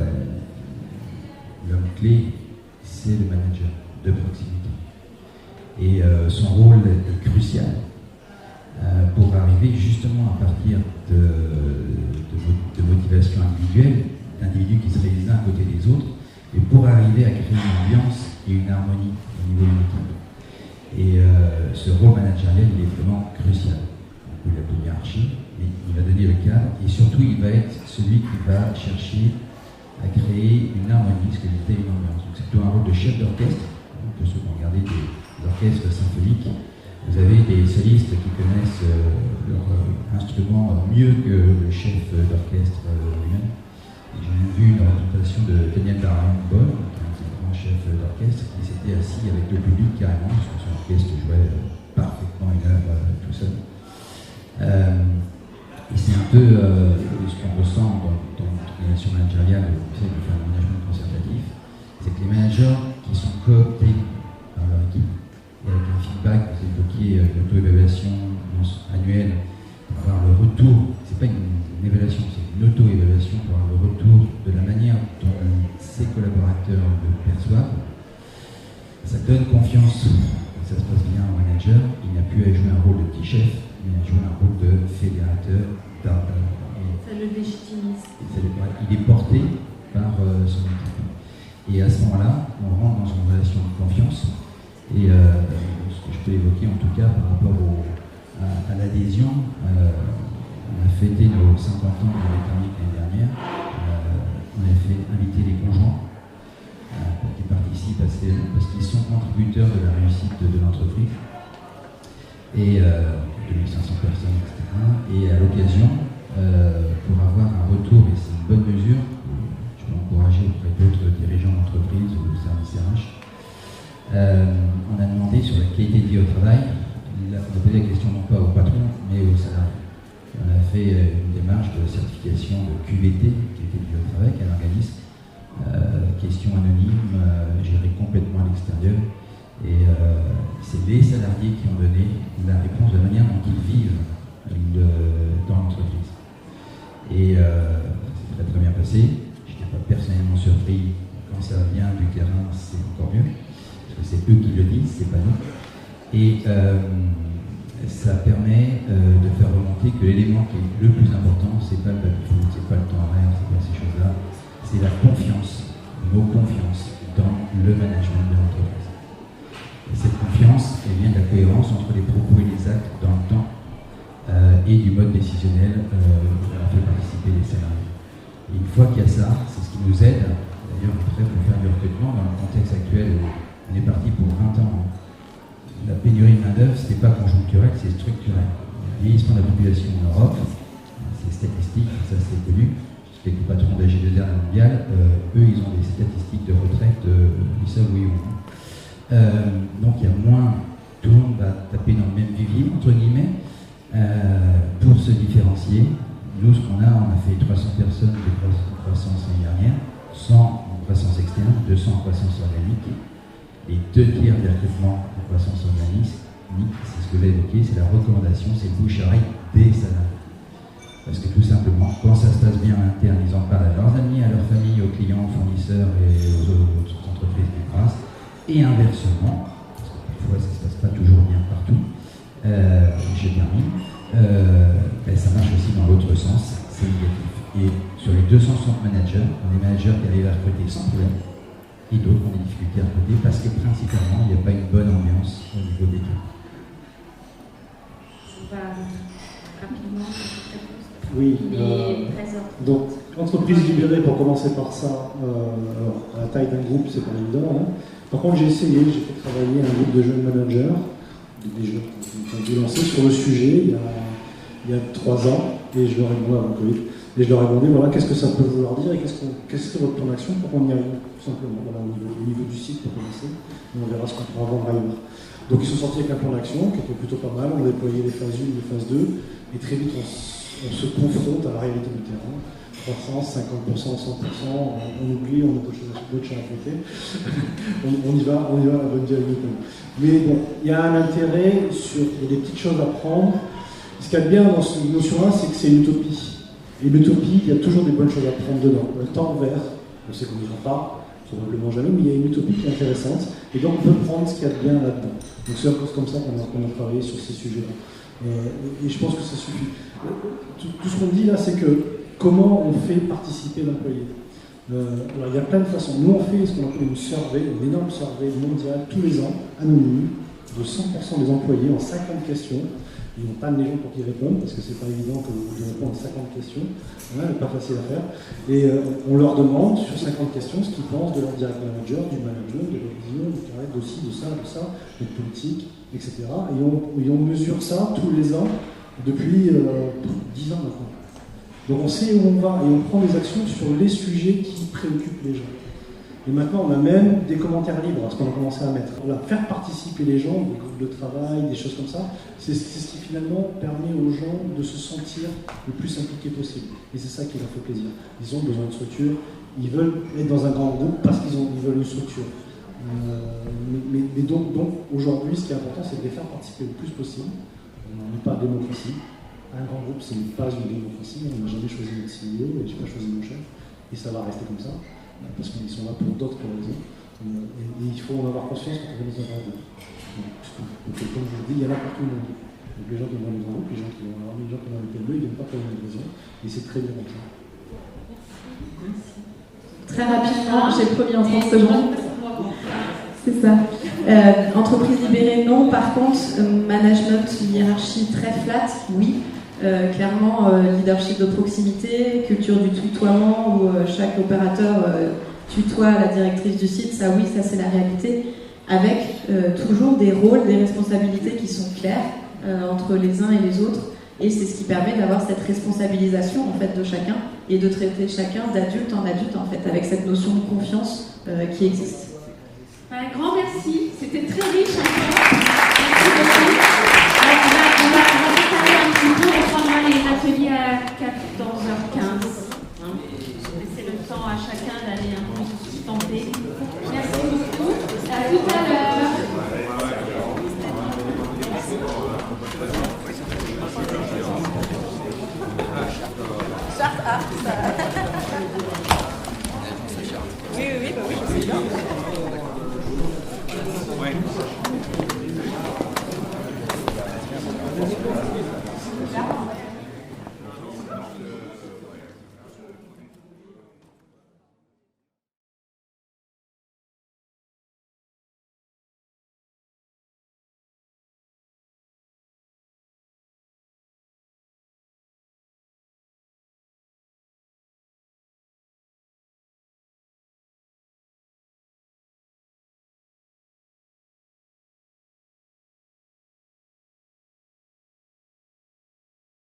B: l'homme clé, c'est le manager de proximité. Et son rôle est crucial pour arriver justement à partir de motivations individuelles, d'individus qui se réalisent l'un à côté des autres, et pour arriver à créer une ambiance et une harmonie au niveau de l'équipe. Et ce rôle managériel, il est vraiment crucial. Il a une hiérarchie, mais il va donner le cadre, et surtout il va être celui qui va chercher à créer une harmonie, ce que j'étais une ambiance. Donc c'est plutôt un rôle de chef d'orchestre, pour ceux qui ont regardé des orchestres symphoniques. Vous avez des solistes qui connaissent leur instrument mieux que le chef d'orchestre lui-même. J'ai même vu une représentation de Daniel Barenboim, qui est un grand chef d'orchestre, qui s'était assis avec le public carrément, parce que son orchestre jouait parfaitement une œuvre tout seul. Et c'est un peu ce qu'on ressent dans l'organisation managériale, de faire le management concertatif, c'est que les managers qui sont cooptés par leur équipe, et avec un feedback, vous évoquiez l'auto-évaluation annuelle, pour avoir le retour, c'est pas une évaluation, c'est une auto-évaluation pour avoir le retour de la manière dont ses collaborateurs le perçoivent. Ça donne confiance, ça se passe bien au manager, il n'a plus à jouer un rôle de petit chef, mais à jouer un rôle de fédérateur, d'arbitre.
A: Ça le légitimise.
B: Il est porté par son équipe. Et à ce moment-là, on rentre dans une relation de confiance. Et ce que je peux évoquer en tout cas par rapport à l'adhésion, on a fêté nos 50 ans de l'Hervé Thermique l'année dernière. On a fait inviter les conjoints pour qu'ils participent parce qu'ils sont contributeurs de la réussite de l'entreprise. Et 2500 personnes, etc. Et à l'occasion, pour avoir un retour, et c'est une bonne mesure, je peux encourager auprès d'autres dirigeants d'entreprise ou de services RH, on a demandé sur la qualité de vie au travail, on a posé la question non pas au patron, mais aux salariés. On a fait une démarche de certification de QVT, qualité de vie au travail, qu'un organisme, question anonyme, gérée complètement à l'extérieur. Et c'est les salariés qui ont donné la réponse de la manière dont ils vivent dans l'entreprise. Et c'est très très bien passé. Je n'étais pas personnellement surpris. Quand ça vient du terrain, c'est encore mieux. C'est eux qui le disent, c'est pas nous. Et ça permet de faire remonter que l'élément qui est le plus important, c'est pas le baby-foot, c'est pas le temps horaire, c'est pas ces choses-là, c'est la confiance, nos confiances dans le management de l'entreprise. Et cette confiance, elle vient de la cohérence entre les propos et les actes dans le temps et du mode décisionnel qui a fait participer les salariés. Et une fois qu'il y a ça, c'est ce qui nous aide, d'ailleurs après pour faire du recrutement dans le contexte actuel où on est parti pour 20 ans. La pénurie de main-d'œuvre, ce n'est pas conjoncturel, c'est structurel. Le vieillissement de la population en Europe, c'est statistique, ça c'est connu. Les patrons de la G2R mondiale, eux, ils ont des statistiques de retraite, ils savent oui ou non. Donc il y a moins, tout le monde va taper dans le même vivier, entre guillemets, pour se différencier. Nous, ce qu'on a, on a fait 300 personnes de croissance l'année dernière, 100 en croissance externe, 200 en croissance organique. Et 2 tiers des recrutements de croissance organique, c'est ce que j'ai évoqué, c'est la recommandation, c'est le bouche-oreille des salariés. Parce que tout simplement, quand ça se passe bien à l'interne, ils en parlent à leurs amis, à leurs familles, aux clients, aux fournisseurs et aux autres entreprises qui passent. Et inversement, parce que parfois ça ne se passe pas toujours bien partout, je termine, ça marche aussi dans l'autre sens, c'est négatif. Et sur les 260 managers, on a des managers qui arrivent à recruter sans problème, et d'autres ont des difficultés à recruter parce que principalement, il n'y a pas une bonne ambiance au niveau des équipes.
A: On va rapidement.
E: Oui, donc entreprise libérée, pour commencer par ça, alors à la taille d'un groupe, c'est pas évident. Hein. Par contre, j'ai fait travailler un groupe de jeunes managers, des jeunes qui ont dû lancer sur le sujet il y a 3 ans, et je leur ai demandé avant le Covid, Et je leur ai demandé, voilà, qu'est-ce que ça peut vouloir dire et qu'est-ce que votre plan d'action pour qu'on y arrive, tout simplement, voilà, au niveau du site pour commencer. Et on verra ce qu'on pourra vendre ailleurs. Donc ils sont sortis avec un plan d'action qui était plutôt pas mal, on a déployé les phases 1 et les phases 2, et très vite on se confronte à la réalité du terrain. 300, 50%, 100%, on oublie, on a d'autres choses à fêter. on y va à la bonne direction. Mais bon, il y a un intérêt, il y a des petites choses à prendre. Ce qu'il y a de bien dans cette notion-là, c'est que c'est une utopie. Et l'utopie, il y a toujours des bonnes choses à prendre dedans. Le temps vert, on sait qu'on n'y va pas, probablement jamais, mais il y a une utopie qui est intéressante. Et donc on peut prendre ce qu'il y a de bien là-dedans. Donc c'est un peu comme ça qu'on a travaillé sur ces sujets-là. Et je pense que ça suffit. Tout ce qu'on dit là, c'est que comment on fait participer l'employé. Alors il y a plein de façons. Nous on fait ce qu'on appelle une survey, une énorme survey mondiale tous les ans, anonyme, de 100% des employés en 50 questions. Ils n'ont pas de gens pour qu'ils répondent, parce que c'est pas évident de répondre à 50 questions. Ouais, c'est pas facile à faire. Et on leur demande, sur 50 questions, ce qu'ils pensent de leur direct manager, du management, de leur vision, du carré, d'aussi, de ça, de politique, etc. Et on mesure ça tous les ans, depuis 10 ans maintenant. Donc on sait où on va et on prend des actions sur les sujets qui préoccupent les gens. Et maintenant, on a même des commentaires libres, ce qu'on a commencé à mettre. Voilà, faire participer les gens, des groupes de travail, des choses comme ça, c'est ce qui finalement permet aux gens de se sentir le plus impliqués possible. Et c'est ça qui leur fait plaisir. Ils ont besoin de structure, ils veulent être dans un grand groupe parce qu'ils veulent une structure. Mais donc aujourd'hui, ce qui est important, c'est de les faire participer le plus possible. On n'est pas démocratie. Un grand groupe, ce n'est pas une démocratie. On n'a jamais choisi notre CEO et je n'ai pas choisi mon chef. Et ça va rester comme ça. Parce qu'ils sont là pour d'autres raisons. Et il faut en avoir conscience quand on est dans un grand groupe. Donc, comme je vous le dis, il y en a pour tout le monde. Donc les gens qui vont dans les grands groupes, les gens qui vont dans l'armée, les gens qui vont dans les PME, ils ne viennent pas pour les mêmes raisons. Et c'est très bien comme ça.
F: Très rapidement, j'ai promis en 30 secondes. C'est ça. Entreprise libérée, non. Par contre, management, hiérarchie très flat, oui. Clairement, leadership de proximité, culture du tutoiement où chaque opérateur tutoie la directrice du site, ça oui, ça c'est la réalité, avec toujours des rôles, des responsabilités qui sont claires entre les uns et les autres, et c'est ce qui permet d'avoir cette responsabilisation en fait de chacun et de traiter chacun d'adulte en adulte en fait, avec cette notion de confiance qui existe.
A: Un grand merci, c'était très riche encore. Merci beaucoup. On va décaler un petit peu, on prendra les ateliers à 14h15. Laissez le temps à chacun d'aller un peu se sustenter. Merci beaucoup. À tout à l'heure.
I: Oui, bah oui, c'est bien. Ouais.